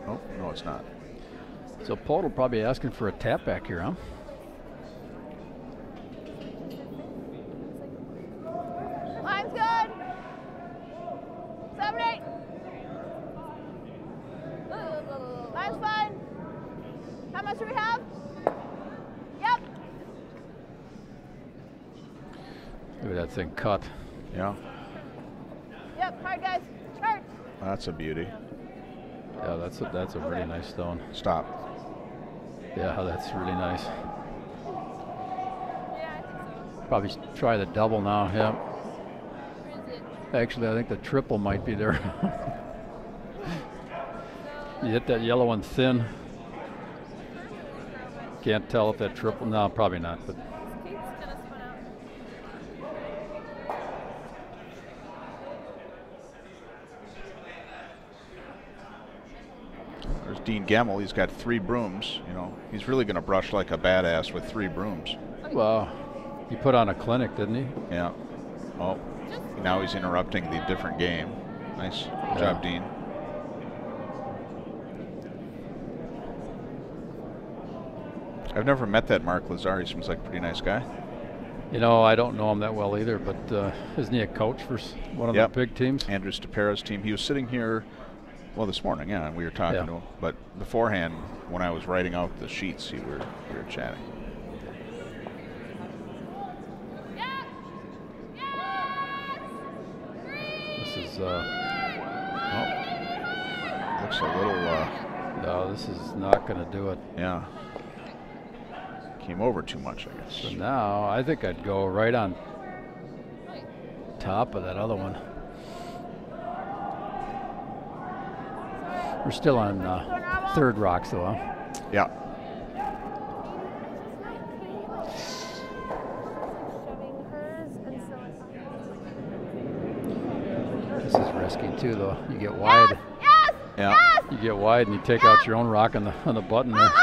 Oh, no, it's not. So Podoll probably asking for a tap back here, huh? Line's good. 7, 8. Line's fine. How much do we have? Yep. Look at that thing cut. Yeah, Yep, hard guys. Hard. that's a beauty. Yeah, that's a really nice stone. Stop. Yeah, that's really nice. Yeah, I think so. Probably try the double now, yeah. Where is it? Actually, I think the triple might be there. You hit that yellow one thin. Can't tell if that triple, no, probably not, but Kate's kind of spun out. There's Dean Gemmel. He's got 3 brooms. You know, he's really going to brush like a badass with 3 brooms. well, he put on a clinic, didn't he? Yeah. Oh, now he's interrupting the different game. Nice job, Dean. I've never met that Mark Lazar. He seems like a pretty nice guy. You know, I don't know him that well either, but isn't he a coach for one of Yep. the big teams? Andrew Stapera's team. He was sitting here, well, this morning, yeah, and we were talking Yeah. to him. But beforehand, when I was writing out the sheets, we were chatting. Yeah. Yes. This is, Looks a little, no, this is not going to do it. yeah. Came over too much, I guess. So now I think I'd go right on top of that other one. We're still on third rocks though, huh? Yeah. Shoving hers and so This is risky too though. You get wide. Yes. Yeah. You get wide and you take out your own rock on the button there. Off.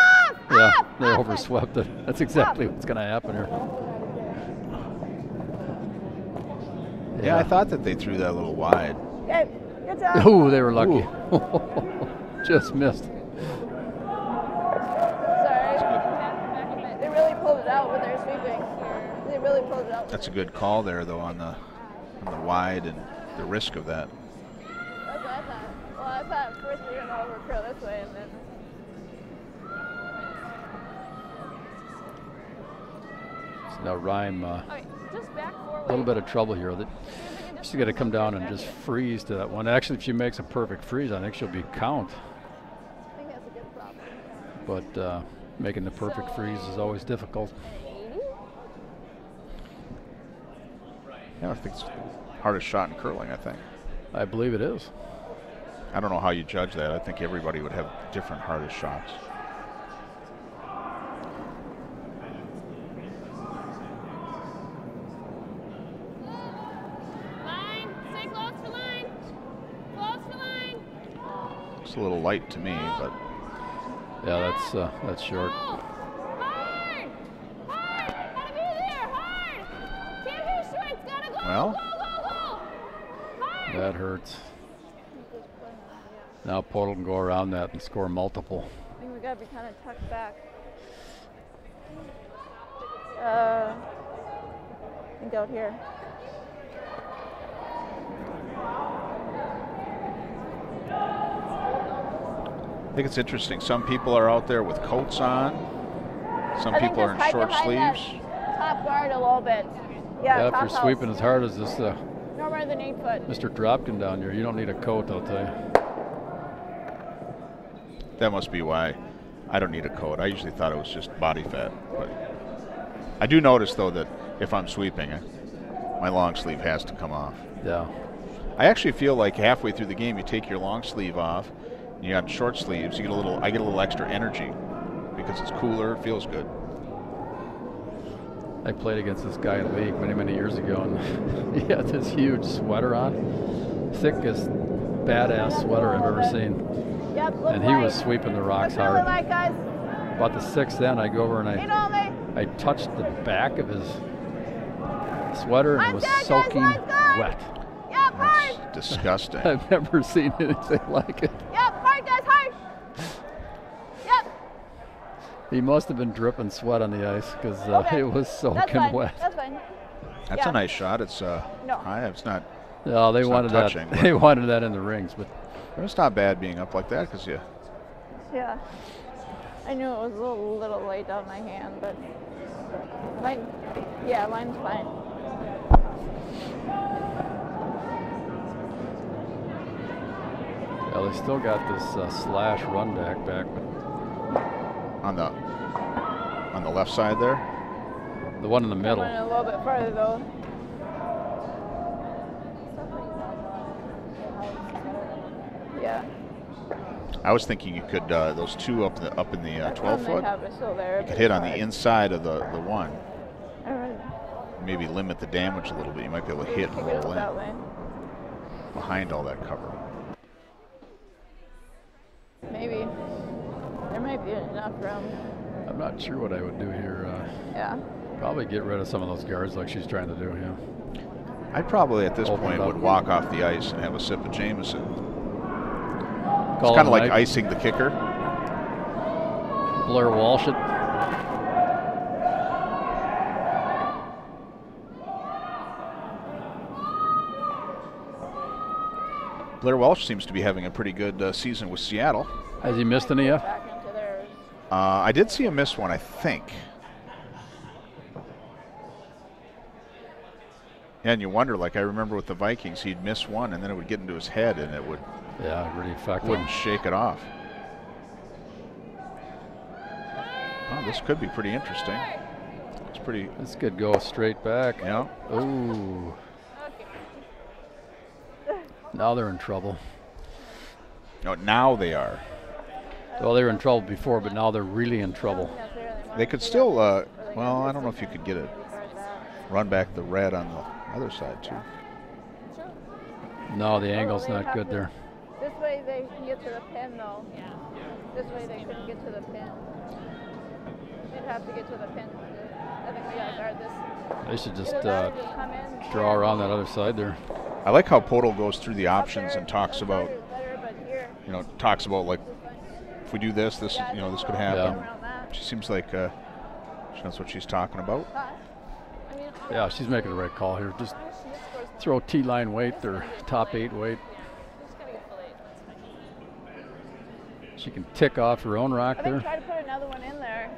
Yeah, Up! they Up! overswept it. That's exactly what's going to happen here. Yeah, I thought that they threw that a little wide. Good. Good job. Oh, they were lucky. Just missed. Sorry. They really pulled it out with their sweeping. They really pulled it out. That's a good call there, though, on the wide and the risk of that. That's what I thought. Well, I thought first we were going to overcurl this way and then. So now Rhyme, Okay, just back forward. a little bit of trouble here. She's got to come down and just freeze to that one. Actually, if she makes a perfect freeze, I think she'll be count. I think that's a good problem. But making the perfect freeze is always difficult. Yeah, I think it's the hardest shot in curling, I think. I believe it is. I don't know how you judge that. I think everybody would have different hardest shots. Line. Stay close for line. Close for line. It's a little light to me, but Yeah, that's short. Go. Hard. Hard. Gotta be there. Hard. Can't be short. It's gotta go. Well. Go, go, go. Hard. That hurts. Now Podoll can go around that and score multiple. I think we got to be kind of tucked back. I think out here. I think it's interesting. Some people are out there with coats on. Some I think people are just in hide short behind that sleeves. top guard a little bit. Yeah, Yeah, if top you're house. sweeping as hard as this No more than 8 foot. Mr. Dropkin down here, you don't need a coat, I'll tell you. That must be why I don't need a coat. I usually thought it was just body fat. But I do notice, though, that if I'm sweeping, my long sleeve has to come off. Yeah. I actually feel like halfway through the game, you take your long sleeve off, and you got short sleeves. I get a little extra energy because it's cooler. It feels good. I played against this guy in the league many years ago, and he had this huge sweater on, thickest badass sweater I've ever seen. Yep, look And he was sweeping the rocks Look really hard. light, guys. About the sixth end, I go over and Ain't all me. I touched the back of his sweater and it was Line's good, guys, soaking line's good. wet. Yep, hard. That's disgusting. I've never seen anything like it. Yep, hard, guys, hard. Yep. He must have been dripping sweat on the ice because Okay. it was That's soaking fine. wet. That's fine. That's Yeah. a nice shot. It's No. high. It's not. No, they It's not wanted touching, that. They wanted that in the rings, but It's not bad being up like that because you. Yeah. I knew it was a little late down my hand, but line, yeah, line's fine. well, they still got this slash run back, but On the left side there. the one in the I middle. went a little bit further though. Yeah. I was thinking you could those two up in the 12 They foot. have it still there. You could hit on the inside of the one. Alright. Maybe limit the damage a little bit. You might be able to hit and Kick it roll that in way. behind all that cover. Maybe. There might be enough room. I'm not sure what I would do here. Yeah. Probably get rid of some of those guards like she's trying to do here. I probably at this Open point it up. would walk off the ice and have a sip of Jameson. Call It's kind it of like night. icing the kicker. Blair Walsh it. Blair Welsh seems to be having a pretty good season with Seattle. Has he missed any yet? Back into theirs. I did see him miss one, I think. Yeah, and you wonder, like I remember with the Vikings, he'd miss one and then it would get into his head and it Yeah, really effective. wouldn't shake it off. Oh, this could be pretty interesting. It's pretty, This could go straight back. yeah. Ooh. Okay. Now they're in trouble. No, now they are. Well, they were in trouble before, but now they're really in trouble. They could still, well, I don't know if you could get a run back the red on the other side too. No, the angle's not good there. This way they can get to the pin though. Yeah. This way they couldn't get to the pin. have to get to the pin. I think we gotta guard this. They should just Either that or come in. draw around that other side there. I like how Podoll goes through the options and talks about, Better, but here, talks about like, if we do this, this could happen. around that. She seems like she knows what she's talking about. I mean, Yeah, she's making the right call here. Just throw T-line weight or top 8 weight. just gotta get full 8. That's fine. She can tick off her own rock I think there. try to put another one in there.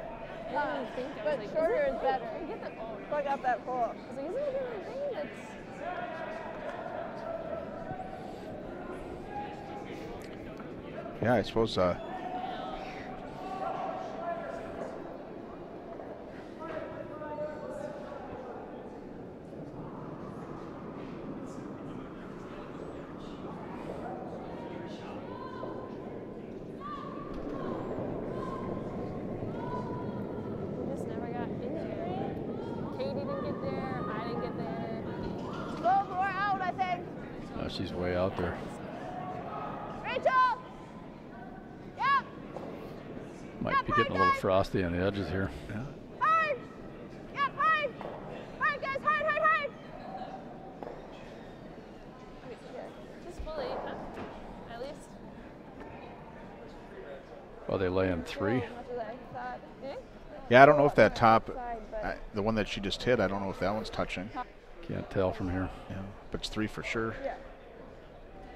But shorter is better. Plug out that pole. Yeah, I suppose. She's way out there. Rachel! Yep! Might be getting a little frosty on the edges here. Yeah. Hard! Yep, hard! Hard, guys, hard, hard, hard! Just full 8, huh? At least. Well, they lay in 3. As much as I thought. Yeah, I don't know if that top, the one that she just hit, I don't know if that one's touching. Can't tell from here. Yeah, but it's 3 for sure. Yeah.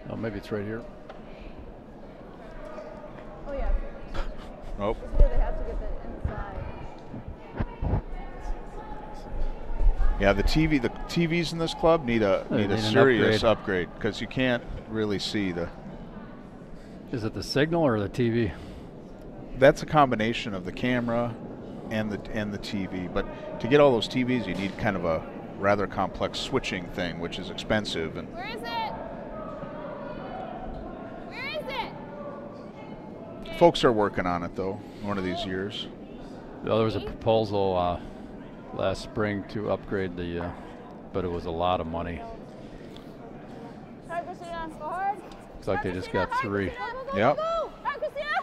Oh, maybe it's right here. Oh, yeah. Nope. Here they have to get the inside. Yeah, the TVs in this club need a an serious upgrade because you can't really see the. Is it the signal or the TV? That's a combination of the camera and the TV. But to get all those TVs, you need kind of a rather complex switching thing, which is expensive. And Where is it? Where is it? folks are working on it though. One of these years. Well, there was a proposal last spring to upgrade the, but it was a lot of money. Hard, Christina. Go hard. Looks like they just got 3. Yep. Hard, Christina.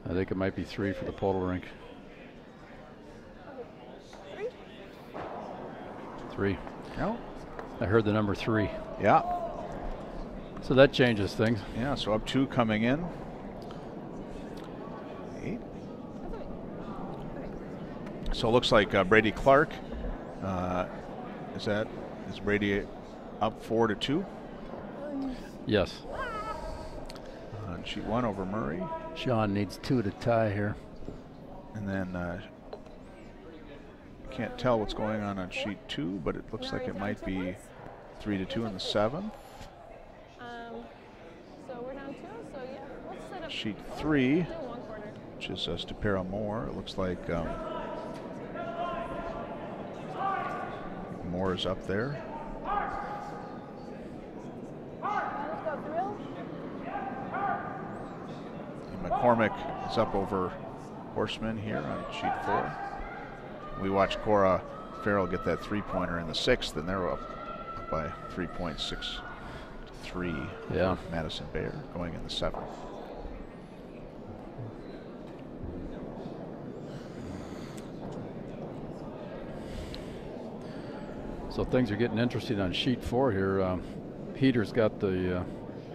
I think it might be 3 for the Podoll rink. 3. No. I heard the number 3. Yeah. So that changes things. Yeah. So up 2 coming in. 8. So it looks like Brady Clark. Is Brady up 4-2? Yes. On sheet 1 over Murray. Sean needs 2 to tie here. And then can't tell what's going on sheet 2, but it looks like it might be 3-2 in the 7th. So we're down 2, so yeah, let's set up. Sheet 3, Do 1 quarter. which is Stupera Moore. It looks like Moore is up there. Let's go thrill. And McCormick is up over Horseman here on sheet 4. We watched Cora Farrell get that 3-pointer in the 6th, and they're up by 3.63. Yeah. Madison Bayer going in the 7th. So things are getting interesting on sheet 4 here. Peter's got the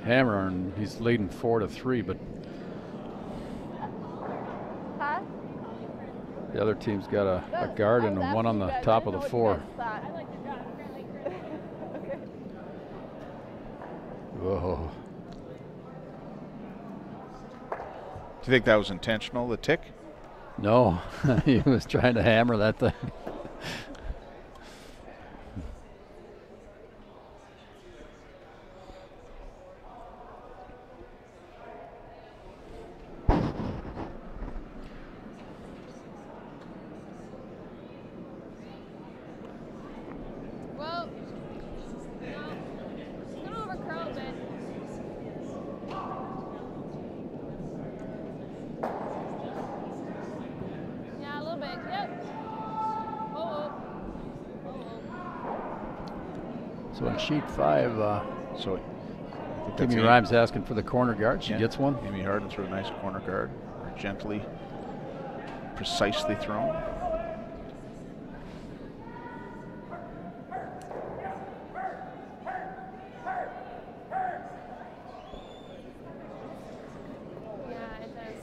hammer and he's leading 4-3, but Huh? the other team's got a guard and one on the top of the 4. I like the job. Okay. Whoa. Do you think that was intentional, the tick? No, he was trying to hammer that thing. Well, no, it's gonna overcurl a bit. Yeah, a little bit. Yep. Oh. So in sheet 5, So I think that's Timmy Rhymes asking for the corner guard. She Yeah. gets one. Amy Harden threw a nice corner guard. gently, precisely thrown. Yeah, it does.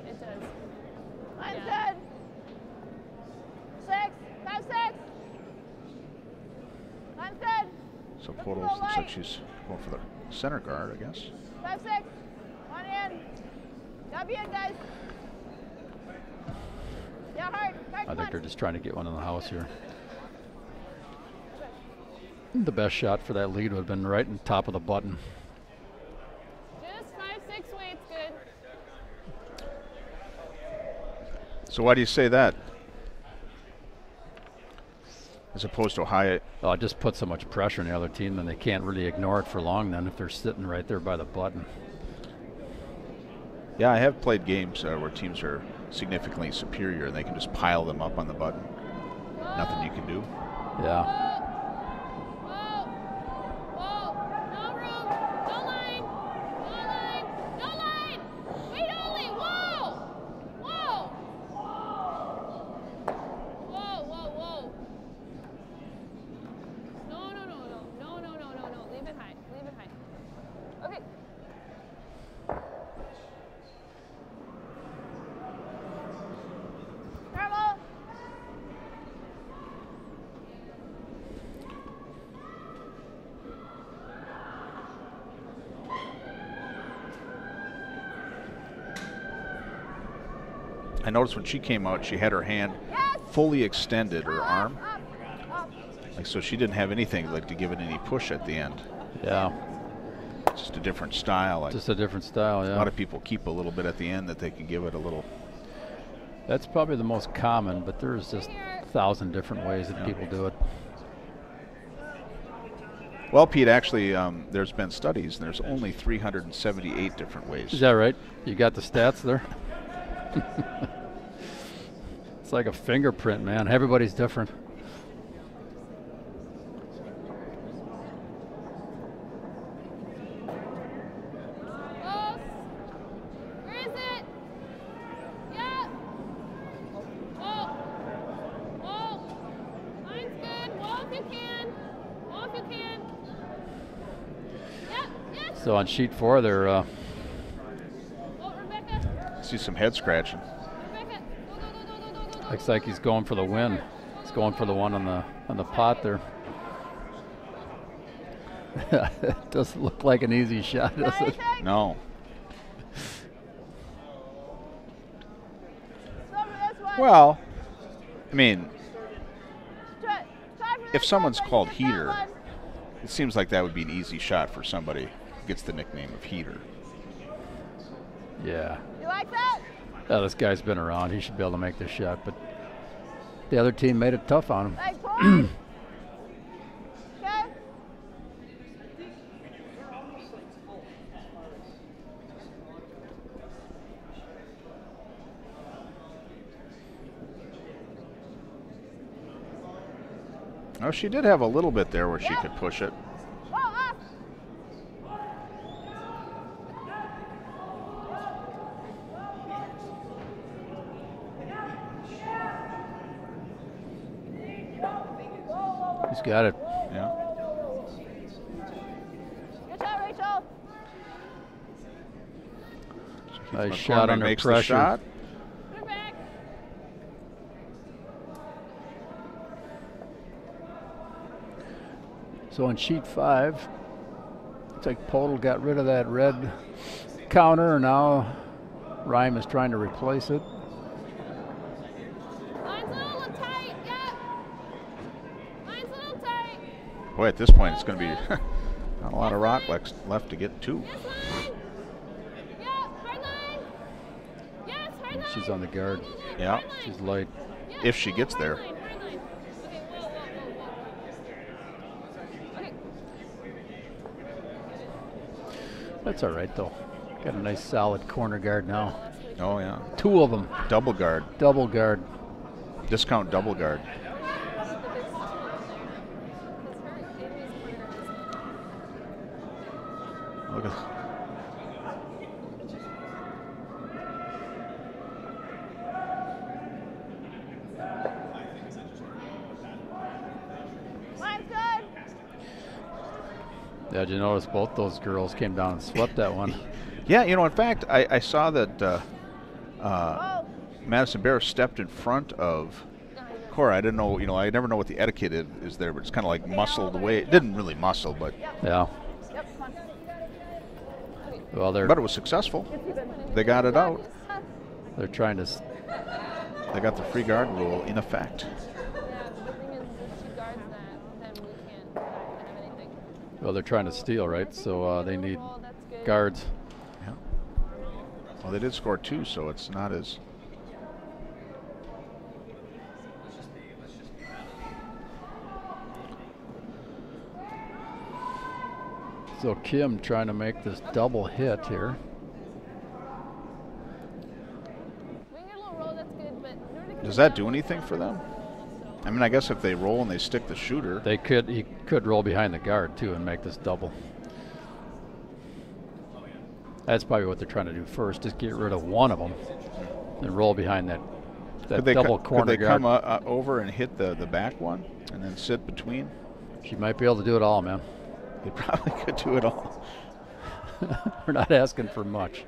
It does. Line's Yeah. good. 6, 5, 6. Line's good. So Podoll looks like she's going for the center guard, I guess. 5, 6. One in. Gotta be in, guys. Yeah, hard. I think they're just trying to get one in the house here. The best shot for that lead would have been right on top of the button. Just 5, 6 weights, good. So why do you say that? As opposed to a high. Oh, it just puts so much pressure on the other team, then they can't really ignore it for long then if they're sitting right there by the button. Yeah, I have played games where teams are significantly superior and they can just pile them up on the button. Nothing you can do. Yeah. Whoa. Whoa. No room. No line. No line. No line. Wait only. Whoa. Whoa. Whoa, whoa, whoa. No, no, no, no. No, no, no, no, no. Leave it high. Leave it high. Okay. Normal. I noticed when she came out, she had her hand Yes. fully extended, her arm. Up. Up. Like, so she didn't have anything like to give it any push at the end. Yeah. Just a different style. Like Just a different style, a yeah. lot of people keep a little bit at the end that they can give it a little. That's probably the most common, but there's just 1,000 different ways that people do it. Well, Pete, actually, there's been studies, and there's only 378 different ways. Is that right? You got the stats there? It's like a fingerprint, man. Everybody's different. Close. Where is it? Yeah. Whoa. Whoa. Line's good. Whoa if you can. Whoa if you can. Yep. Yes. So on sheet 4, they're Whoa, Rebecca. See some head scratching. Rebecca. Go, go, go, go, go, go, go. looks like he's going for the win. He's going for the one on the pot there. It doesn't look like an easy shot, does it? Anything? No. Go for this one. Well, I mean, Try for if this someone's one, called get that Heater, one. it seems like that would be an easy shot for somebody who gets the nickname of Heater. Yeah. You like that? Oh, this guy's been around. He should be able to make this shot, but the other team made it tough on him. Like point. Okay. Oh, she did have a little bit there where she Yeah. could push it. Whoa, up. He's got it. Yeah. Good shot, Rachel. Nice shot under makes pressure. the shot. Put it back. So on sheet 5, looks like Podoll got rid of that red counter, and now Rhyme is trying to replace it. Line's a little tight. Yep. Line's a little tight. Boy, at this point, it's going to be not a lot of rock left to get to. Yes, line. Yep. Hard line. Yes, hard line. She's on the guard. Go, go, go. Yeah. Hard line. She's light. Yes, If she go, gets hard there. line, hard line. Okay, whoa, whoa, whoa, whoa. Okay. That's all right, though. Got a nice solid corner guard now. Oh, yeah. 2 of them. Double guard. Double guard. Discount double guard. Look at. Yeah, did you notice both those girls came down and swept that one? Yeah, you know, in fact, I saw that Madison Bear stepped in front of Cora. I didn't know, you know, I never know what the etiquette is there, but it's kind of like muscled away. It didn't really muscle, but Yeah. Well, but it was successful. They got it out. they're trying to. They got the free guard rule in effect. Yeah, the thing is, if she guards that, then we can't have anything. Well, they're trying to steal, right? So they need Roll, that's good. guards. Yeah. Well, they did score 2, so it's not as. So Kim trying to make this double hit here. We can get a little roll, that's good, but in order to keep Does that it do down, anything for them? I mean, I guess if they roll and they stick the shooter. He could roll behind the guard too and make this double. That's probably what they're trying to do first, just get rid of one of them and roll behind that double corner could they guard. come over and hit the back one and then sit between? She might be able to do it all, man. They probably could do it all. We're not asking for much.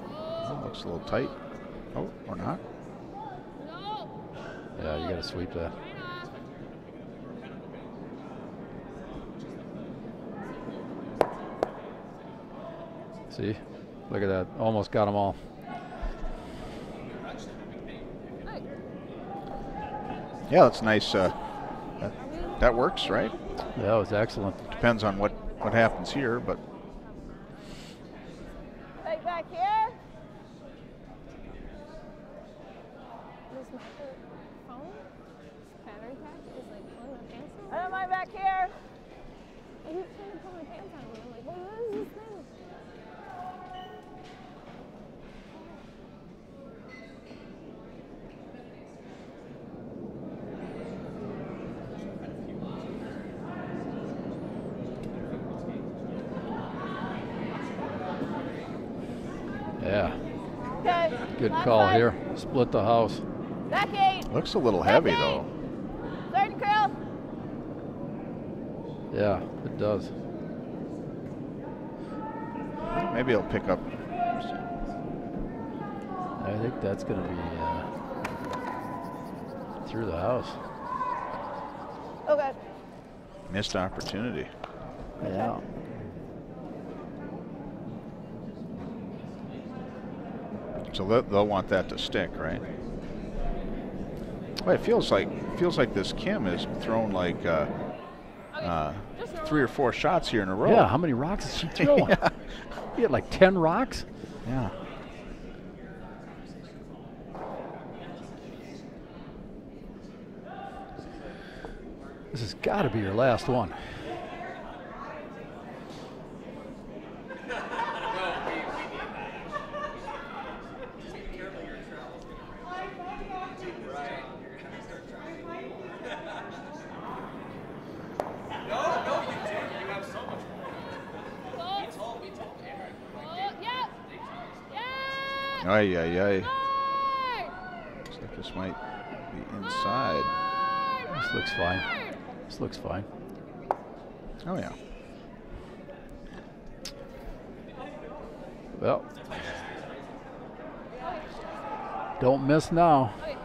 Oh, looks a little tight. Oh, or not. No! Yeah, you got to sweep that. Right off. See? Look at that. Almost got them all. Hey, Yeah, that's nice. That works, right? That was excellent. Depends on what happens here, but Right back here. this phone, battery pack is like pulling my pants I on. don't mind back here. I keep trying to pull my pants on, and I'm like, what is this thing? Yeah. Okay. Good last call side. here. Split the house. Back 8. looks a little heavy Okay. though. Third curl. Yeah, it does. Maybe it'll pick up. I think that's going to be through the house. Okay. Missed opportunity. Yeah. So they'll want that to stick, right? Well, it feels like this Kim has thrown like Just roll 3 or 4 shots here in a row. Yeah, how many rocks is she throwing? Yeah. You had like 10 rocks? Yeah. This has got to be your last one. yeah! Yeah! Ay, ay, ay. Hard! Looks like this might be inside. This looks fine. This looks fine. Oh yeah. Well, don't miss now. Okay.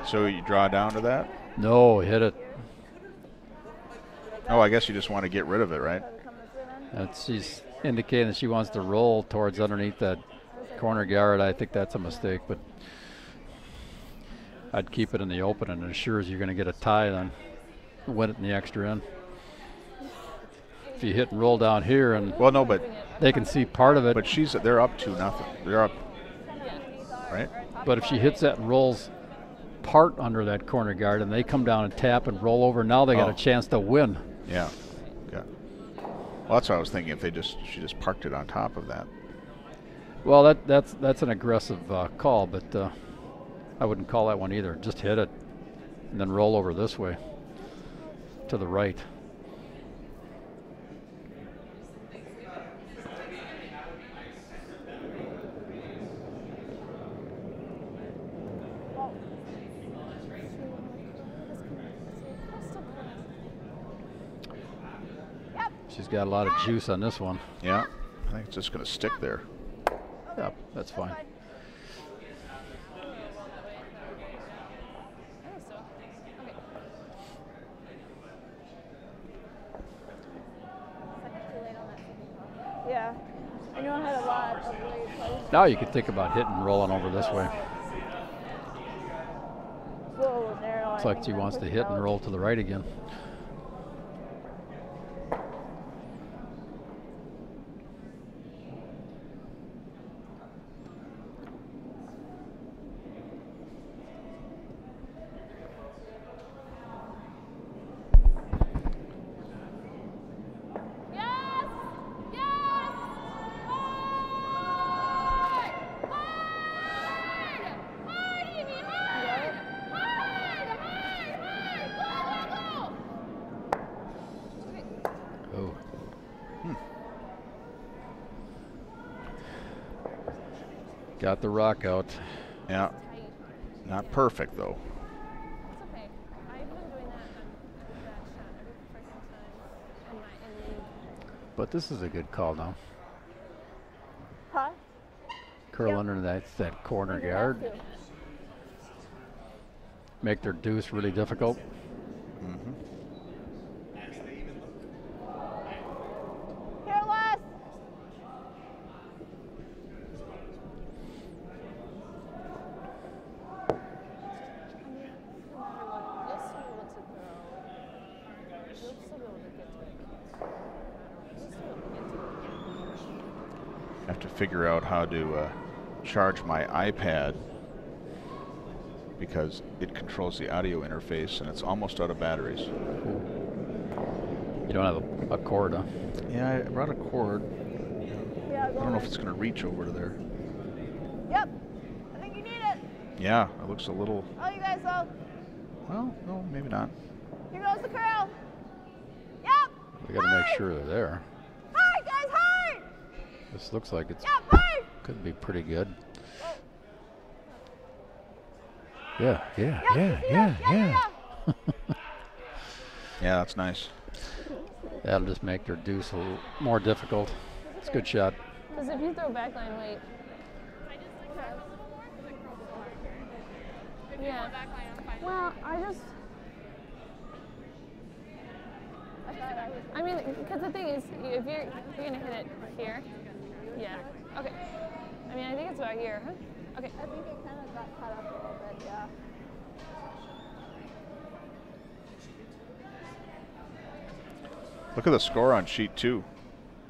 So you draw down to that? No, hit it. Oh, I guess you just want to get rid of it, right? She's indicating that she wants to roll towards underneath that corner guard. I think that's a mistake, but I'd keep it in the open and assures you're going to get a tie, then win it in the extra end. If you hit and roll down here and Well, no, but they can see part of it, they're up 2-0. They're up, right? but if she hits that and rolls part under that corner guard and they come down and tap and roll over, now they got Oh. a chance to win. Yeah. Okay. Well, that's what I was thinking. If she just parked it on top of that. Well, that's an aggressive call, but I wouldn't call that one either. Just hit it and then roll over this way to the right. She's got a lot of juice on this one. Yeah, I think it's just going to stick there. Yep, that's fine. I think so. Okay. Yeah. I know I had a lot of late plays. Now you can think about hitting and rolling over this way. It's a little narrow. Looks like she wants to hit and roll to the right again. Yes! Yes! Hard! Hard! Hard, Evie! Hard! Hard! Hard! Hard! Go, go, go! Oh. Got the rock out. Yeah, Tight. not perfect though. It's okay. I've been doing that shot every freaking time in league. But this is a good call now. Huh? Curl Yep. under that corner You have guard. to. Make their deuce really difficult. Mm-hmm. Here, Les. You'll still be able to throw. You'll still be able to get to it. You'll still be able to get to it. Have to figure out how to charge my iPad because it controls the audio interface and it's almost out of batteries. You don't have a cord, huh? Yeah, I brought a cord. Yeah, I don't know if it's going to reach over to there. Yep. I think you need it. Yeah, it looks a little. Oh, you guys go. Well, no, maybe not. Here goes the curl. Yep. We got to make sure they're there. Hard, guys, hard. This looks like it's Yep, hard. could be pretty good. Yeah. Yep, you see that? Yeah. Yeah, that's nice. That'll just make their deuce a little more difficult. It's a good shot. Because if you throw backline weight. Yeah. Well, I mean, because the thing is, if you're gonna hit it here, yeah. Okay. I mean, I think it's about here, huh? Okay. I think it kind of got caught up a little bit, yeah. Look at the score on sheet 2.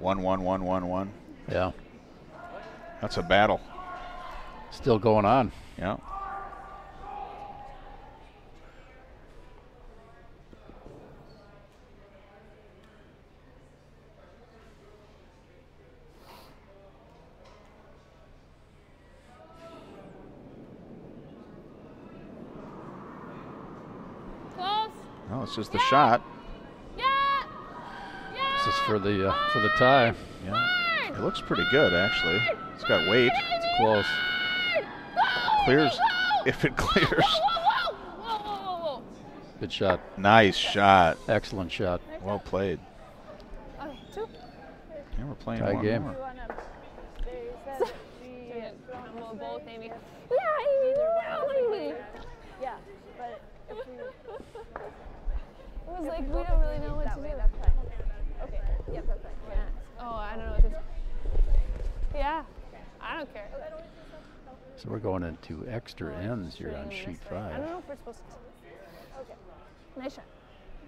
1-1-1-1-1. Yeah. That's a battle. Still going on. Yeah. Close. No, it's just the shot. Yeah. Yeah. This is for the tie. Yeah. Hard. It looks pretty good, actually. It's got weight. It's close. Go, Clears. go. If it clears. Whoa, whoa, whoa, whoa, whoa, whoa. Good shot. Nice shot. Excellent shot. Well played. Okay, 2. Yeah, we're playing Tie one game. more. You want to, they said she We'll both, Amy. Yeah, Amy. Wow, Amy. yeah, but if we It was like, we don't really know what that to way, do. that's fine. Okay, yeah, perfect. Yeah. Oh, I don't know what to do. Yeah. I don't care. So we're going into extra ends here on sheet I don't 5. know if we're supposed to. Okay. Nice shot.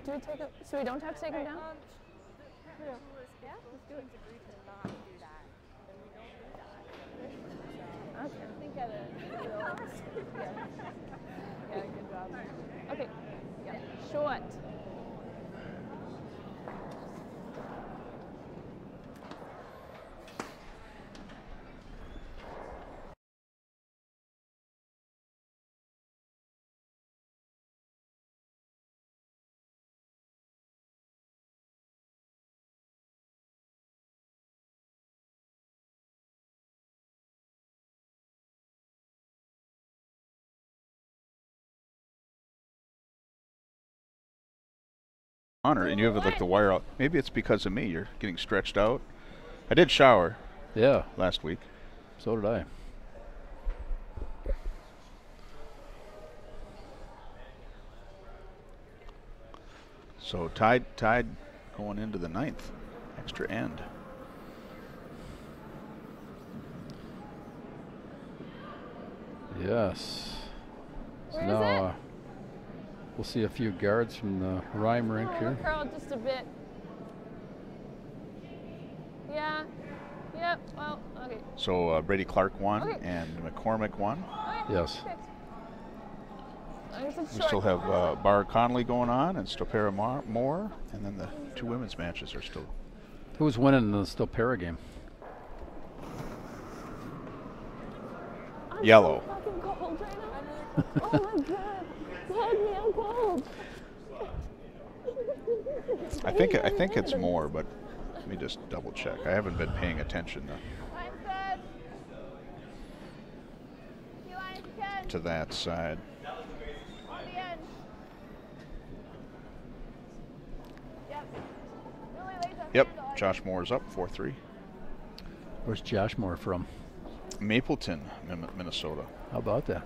Do we take it? So we don't have to take him down? Yeah, let's do it. Okay. I think at a, yeah, good job. Okay. Yeah. Short. And you have like the wire out. Maybe it's because of me. You're getting stretched out. I did shower. Yeah. Last week. So did I. So tied going into the 9th. Extra end. Yes. So Where is now it? we'll see a few guards from the Rhyme rink Oh, here. the crowd just a bit. Yeah. Yep. Well, okay. So Brady Clark won Okay. and McCormick won. Okay. Yes. Perfect. I guess it's We short. still have Bar Connolly going on and Stopera Moore, and then the 2 women's matches are still. Who's winning the Stopera game? I'm Yellow. so fucking cold right now. Oh my god. Hug me, I'm cold. I think it's more, but let me just double check. I haven't been paying attention to that side. Yep, Josh Moore's up 4-3. Where's Josh Moore from? Mapleton, Minnesota. How about that?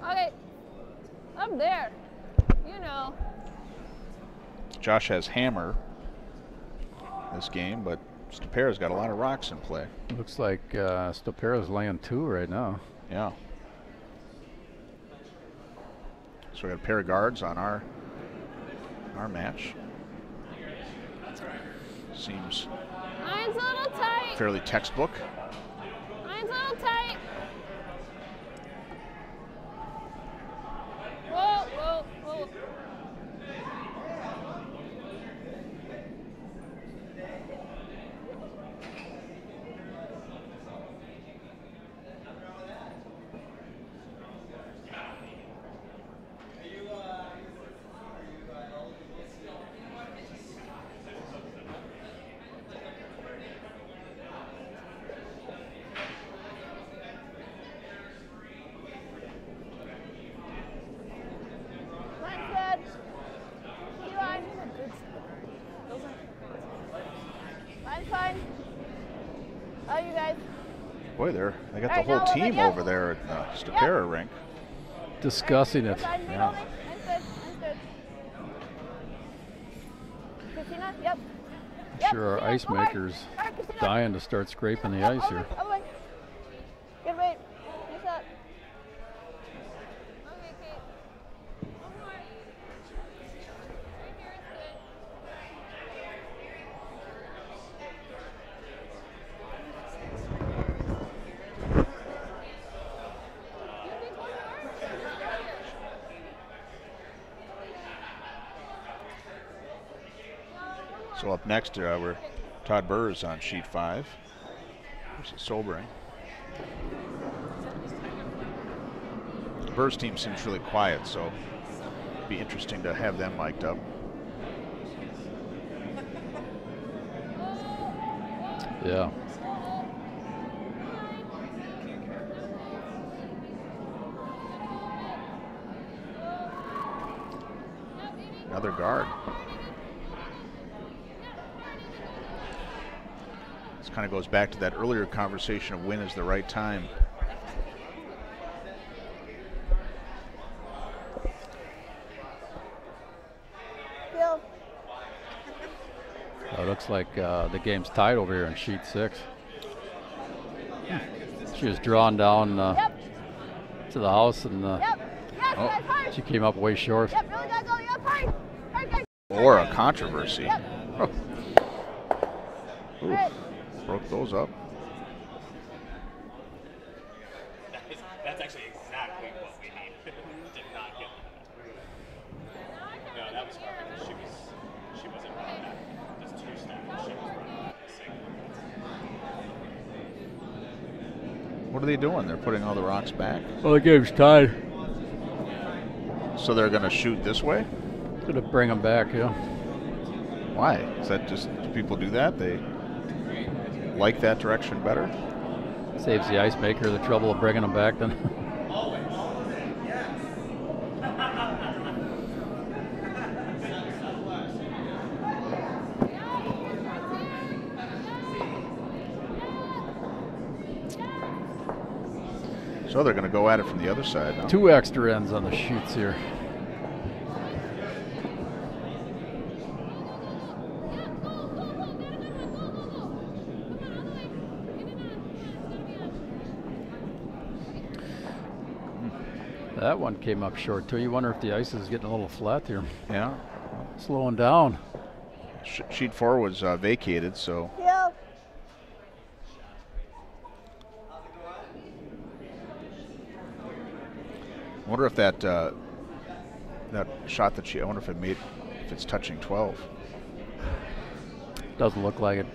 Okay. Up there. You know. Josh has hammer this game, but Stopera's got a lot of rocks in play. Looks like Stopera's laying 2 right now. Yeah. So we got a pair of guards on our match. Seems Mine's a little tight. fairly textbook. Mine's a little tight. Whoa, whoa, whoa. Boy, they got the whole team over there at the Stopera rink. Discussing it. Yeah. Christina, yep. Sure, our ice maker's dying to start scraping the ice here. Good wait. Nice shot. Okay, Kate. One more. Right here is good. So up next, we're Todd Burrs on sheet 5. Versus Sobering. The Burrs team seems really quiet, so it'd be interesting to have them mic'd up. Yeah. Another guard. This kind of goes back to that earlier conversation of when is the right time. Spiel. It looks like the game's tied over here in sheet 6. She was drawn down to the house, and Yep. Yes, Oh. guys, hard. she came up way short. Yep, really gotta go. Yep, hard. Hard, guys. Or a controversy. Yep. Oh. Oof, Right. broke those up. That's actually exactly what we need. Did not get that. No, that was her. She wasn't running that. Just 2 steps. She was running single. What are they doing? They're putting all the rocks back. Well, the game's tied. So they're going to shoot this way? Gonna bring them back, yeah. Why? Is that just, do people do that? They like that direction better? Saves the ice maker the trouble of bringing them back then. So they're going to go at it from the other side now. 2 extra ends on the sheets here. That one came up short too. You wonder if the ice is getting a little flat here. Yeah. Slowing down. Sheet 4 was vacated, so. Yep. I wonder if that that shot that I wonder if if it's touching 12. Doesn't look like it.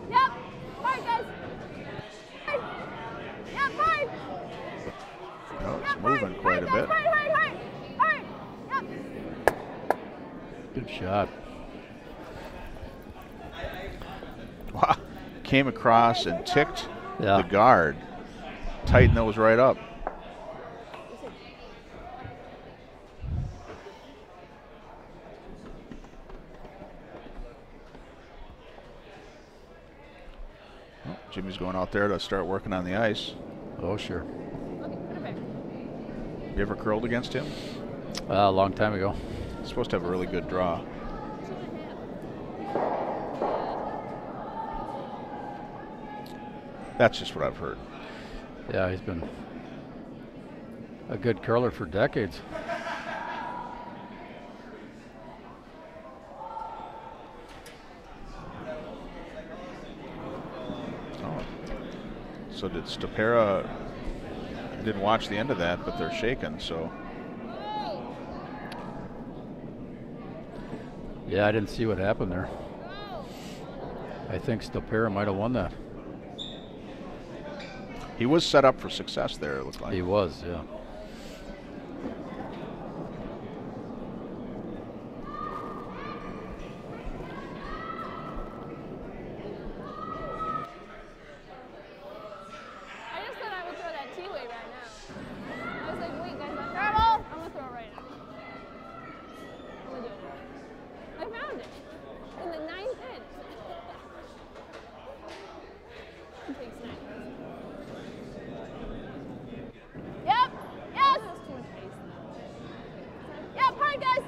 Yep. Hard, guys. Hard. Yep, hard. No, it's Yep, moving hard, quite a hard, bit. guys, hard. Hard. Yep. Good shot. Wow. Came across and ticked Yeah. the guard. Tighten those right up. Well, Jimmy's going out there to start working on the ice. Oh, sure. Okay, put it back. You ever curled against him? A long time ago. He's supposed to have a really good draw. 2.5. That's just what I've heard. Yeah, he's been a good curler for decades. Oh. So did Stopera? I didn't watch the end of that, but they're shaking, so. Yeah, I didn't see what happened there. I think Stopera might have won that. He was set up for success there, it looked like. He was, yeah. I just said I would throw that T-way right now. I was like, wait, guys, I'm gonna throw it right now. I'm gonna do it. I found it. In the 9th inch. It takes 9 minutes. Yep. Yes. That's too much ice though. Yep, hard, guys.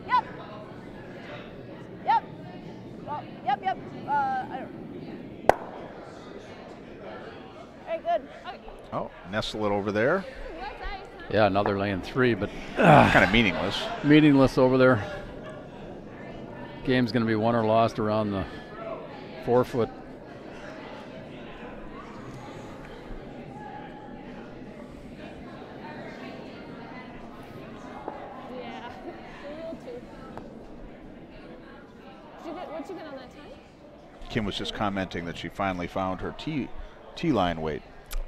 Yep. Yep. Well, yep. I don't. Very good. Okay. Oh, nestle it over there. That's ice, huh? Yeah, another lane 3, but Kind of meaningless. meaningless over there. Game's going to be won or lost around the 4-foot. Yeah. A little too. What'd you get on that time? Kim was just commenting that she finally found her T line weight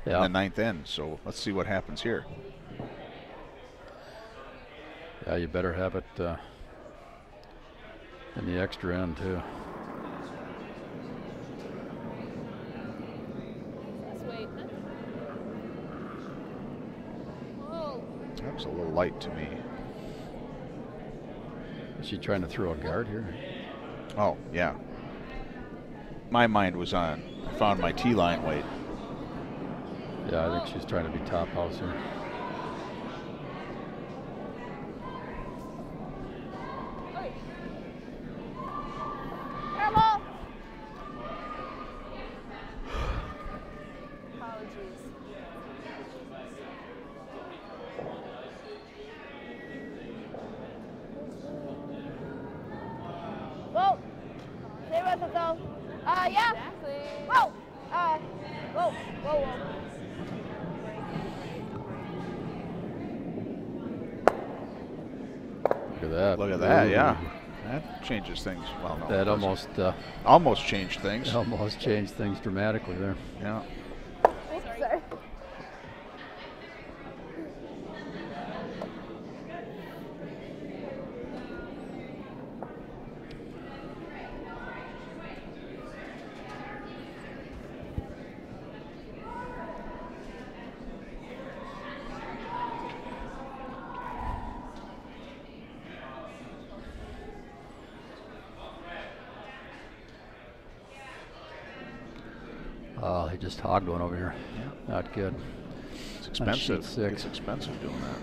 Yeah. in the 9th end. So let's see what happens here. Yeah, you better have it in the extra end, too. Let's wait. Whoa. That was a little light to me. Is she trying to throw a guard here? Oh, yeah. My mind was on, I found my T line weight. Yeah, I think she's trying to be top house here. Okay. Airball. Apologies. Whoa. Stay with it though. Yeah. Exactly. Whoa. Whoa. Look at that. Look at that, Ooh. yeah. That changes things. Well, no. That it doesn't. almost changed things. almost changed things dramatically there. Yeah. Oops, sorry. Oh, he just hogged one over here. Yeah. Not good. It's expensive. sheet 6. It's expensive doing that.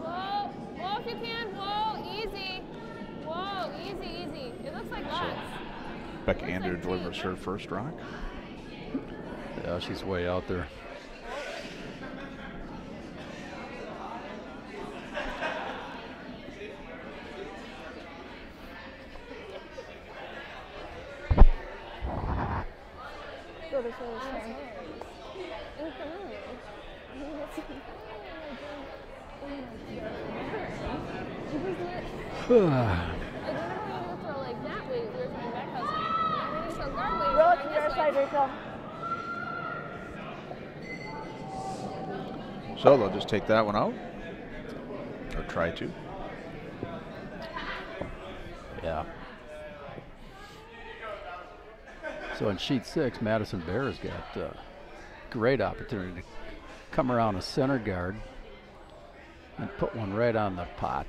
Whoa, whoa if you can, whoa, easy. Whoa, easy, easy. It looks like lots. Becca Andrew delivers her first rock. Yeah, she's way out there. Go this way, this way. Like, whenever we throw like that way, we were throwing back house. Whenever we throw guard way, we Roll were it to throwing your this side, way. Rachel. So they'll just take that one out, or try to. Yeah. So in sheet 6, Madison Bear has got a great opportunity to come around a center guard and put one right on the pot.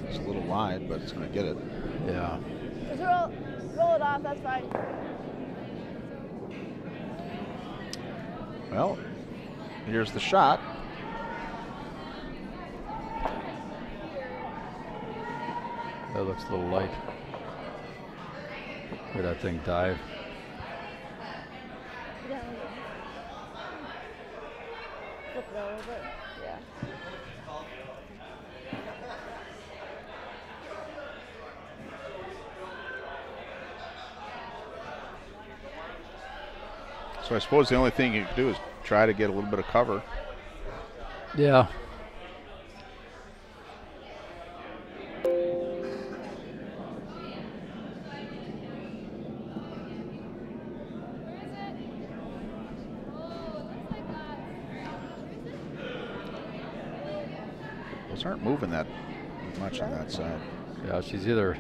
It's a little wide, but it's going to get it. Yeah. Just roll it off, that's fine. Well, here's the shot. That looks a little light. Where'd that thing dive? Yeah. Flip it over a bit. Yeah. So I suppose the only thing you can do is try to get a little bit of cover. Yeah. Those aren't moving that much on that side. Yeah, she's either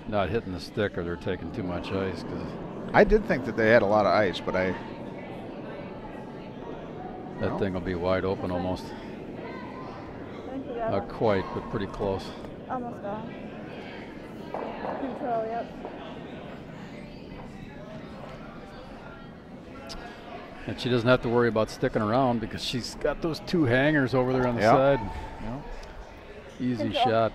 not hitting the stick or they're taking too much ice. 'Cause I did think that they had a lot of ice, but that thing will be wide open almost. I think we got Not it. quite, but pretty close. Almost gone. Control, yep. And she doesn't have to worry about sticking around because she's got those 2 hangers over there on the Yep. side. Yeah. Easy Control. shot.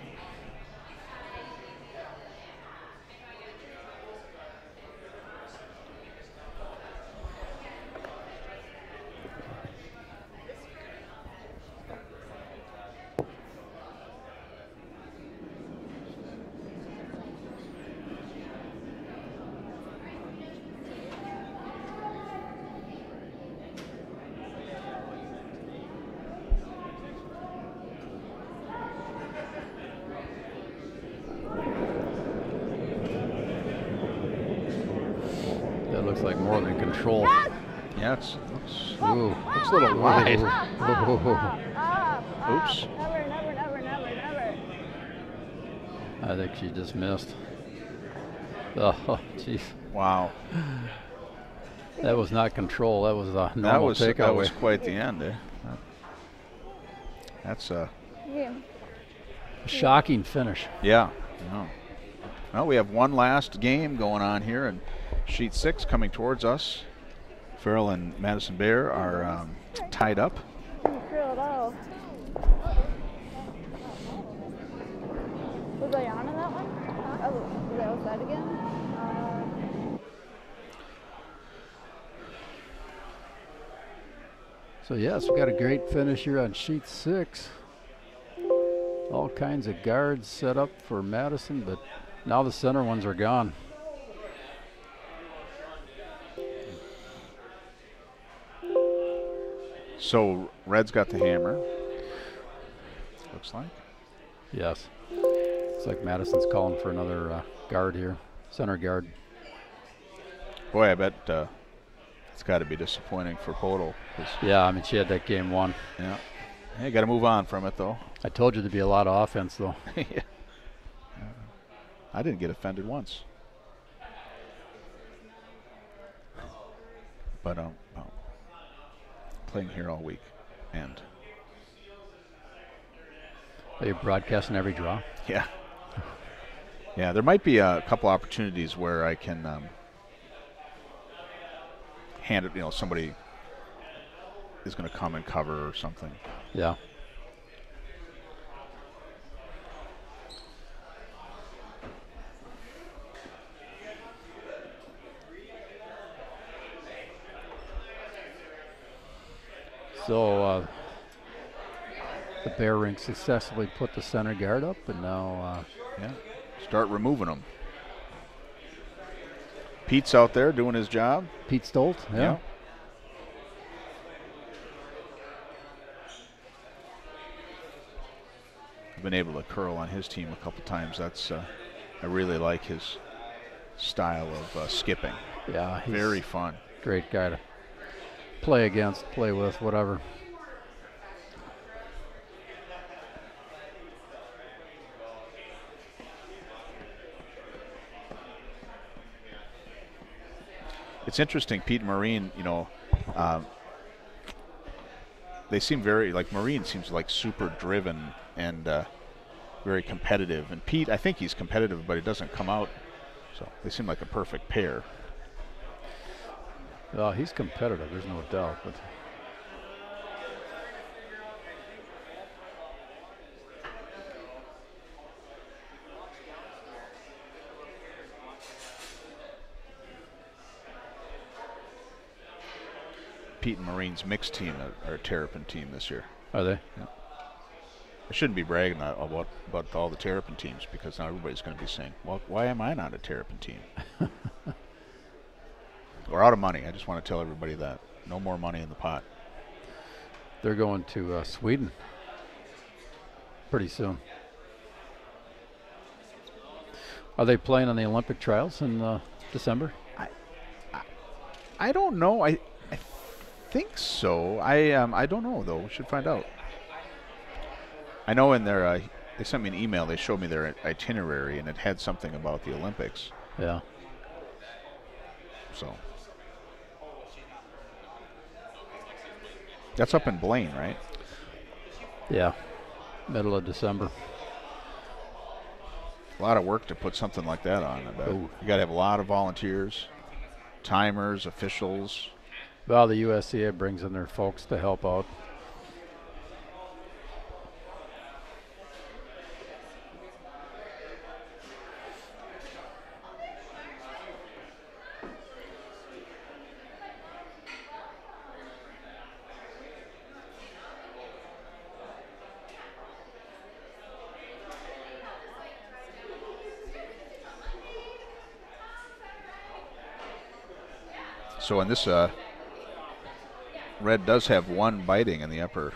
That looks like more than control. Yeah, it looks Ooh. a little wide. Ooh. Oops. Never, never, never, never, never. I think she just missed. Oh, jeez. Wow. That was not control. That was a normal takeaway. That was quite the end. That's Yeah. Shocking finish. yeah. No. Well, we have one last game going on here, and sheet 6 coming towards us. Farrell and Madison Bear are tied up. You curl it off. Was I on in that one? Oh, was I outside again? So yes, we got a great finish here on sheet 6. All kinds of guards set up for Madison, but now the center ones are gone. So Red's got the hammer. Looks like. Yes. Looks like Madison's calling for another guard here, center guard. Boy, I bet it's got to be disappointing for Podoll. Yeah, I mean, she had that game won. Yeah. Hey, got to move on from it though. I told you there'd be a lot of offense, though. Yeah. I didn't get offended once. But playing here all week, and Are you broadcasting every draw? yeah, yeah. There might be a couple opportunities where I can hand it. You know, somebody is going to come and cover or something. Yeah. So the Bear Rink successfully put the center guard up, and now Yeah, start removing them. Pete's out there doing his job. Pete Stolt. Yeah. I've been able to curl on his team a couple times. That's I really like his style of skipping. Yeah, he's Very fun. great guy to play against, play with, whatever. It's interesting, Pete and Marine, you know, they seem very, like Marine seems like super driven and very competitive. And Pete, I think he's competitive, but it doesn't come out. So they seem like a perfect pair. Well, he's competitive, there's no doubt. But Pete and Marine's mixed team are a Terrapin team this year. are they? Yeah. I shouldn't be bragging about all the Terrapin teams, because now everybody's going to be saying, well, why am I not a Terrapin team? We're out of money. I just want to tell everybody that. No more money in the pot. They're going to Sweden pretty soon. Are they playing on the Olympic trials in December? I don't know. I think so. I don't know, though. We should find out. I know in their they sent me an email. They showed me their itinerary, and it had something about the Olympics. Yeah. So that's up in Blaine, right? Yeah. Middle of December. A lot of work to put something like that on. I bet. Ooh. You got to have a lot of volunteers, timers, officials. Well, the USCA brings in their folks to help out. So in this red does have one biting in the upper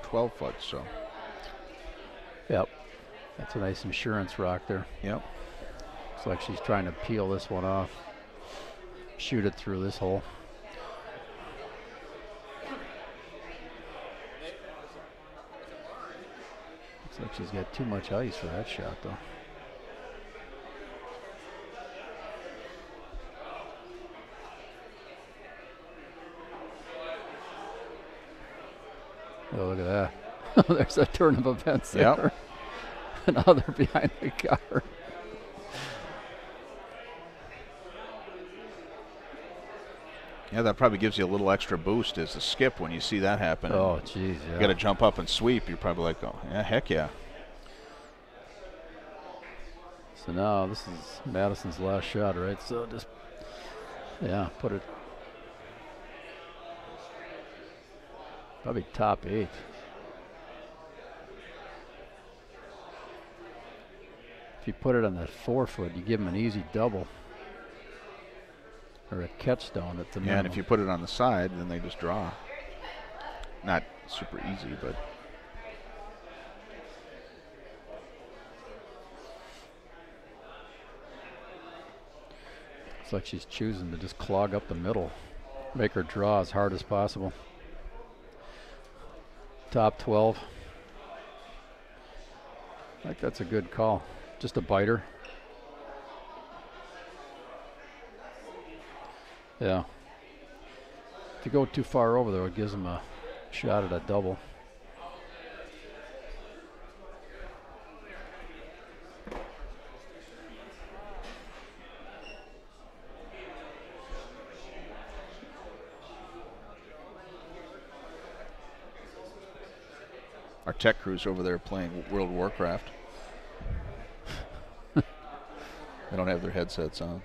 12 foot. So Yep. That's a nice insurance rock there. yep. Looks like she's trying to peel this one off. Shoot it through this hole. Looks like she's got too much ice for that shot, though. Oh, look at that. There's a turn of events there. Yep. Now they're behind the car. Yeah, that probably gives you a little extra boost as a skip when you see that happen. Oh, geez, yeah. You got to jump up and sweep. You're probably like, oh, yeah, heck yeah. So now this is Madison's last shot, right? So just, yeah, put it probably top 8. If you put it on that 4 foot, you give him an easy double or a catch stone at the Yeah, minimum. and if you put it on the side, then they just draw. Not super easy, but it's like she's choosing to just clog up the middle, make her draw as hard as possible. Top 12. I think that's a good call. Just a biter. Yeah. If you go too far over there, it gives them a shot at a double. Our tech crew's over there playing World of Warcraft. They don't have their headsets on.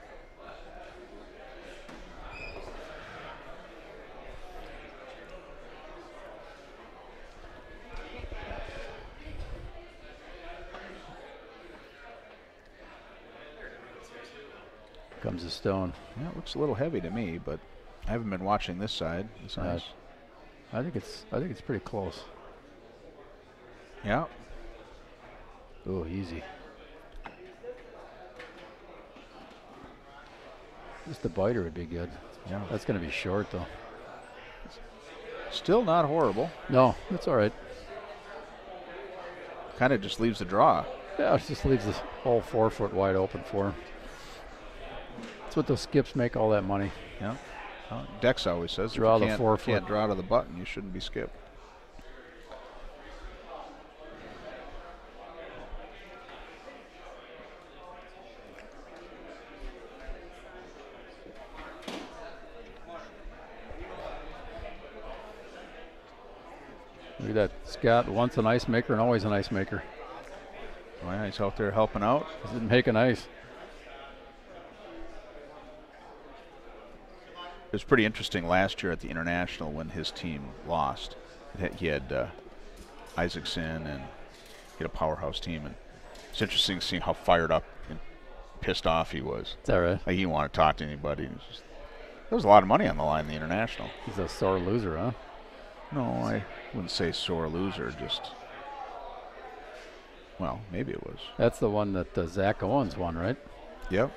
Comes a stone. Yeah, it looks a little heavy to me, but I haven't been watching this side. This ice. I think it's pretty close. Yeah. Oh, easy. Just the biter would be good. Yeah. That's going to be short, though. Still not horrible. No, that's all right. Kind of just leaves the draw. Yeah, it just leaves the whole 4 foot wide open for him. That's what those skips make all that money. Yeah. Well, Dex always says draw if you the 4 foot. Can't draw to the button, you shouldn't be skipped. Look at that. Scott, once an ice maker and always an ice maker. Well, he's out there helping out. He's making ice. It was pretty interesting last year at the International when his team lost. He had Isaacson and he had a powerhouse team. And it's interesting seeing how fired up and pissed off he was. Is that right? Like he didn't want to talk to anybody. There was a lot of money on the line in the International. He's a sore loser, huh? No, I wouldn't say sore loser, just, well, maybe it was. That's the one that Zach Owens won, right? Yep.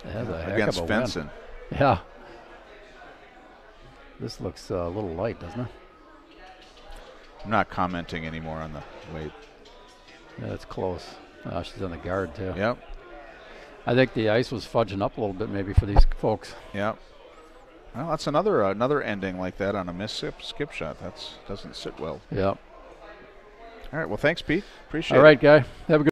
It has a heck against of a Fenson. Win. Yeah. This looks a little light, doesn't it? I'm not commenting anymore on the weight. Yeah, it's close. She's on the guard, too. Yep. I think the ice was fudging up a little bit maybe for these folks. Yep. Well, that's another ending like that on a missed skip shot. That doesn't sit well. Yep. All right. Well, thanks, Pete. Appreciate it. All right, guy. Have a good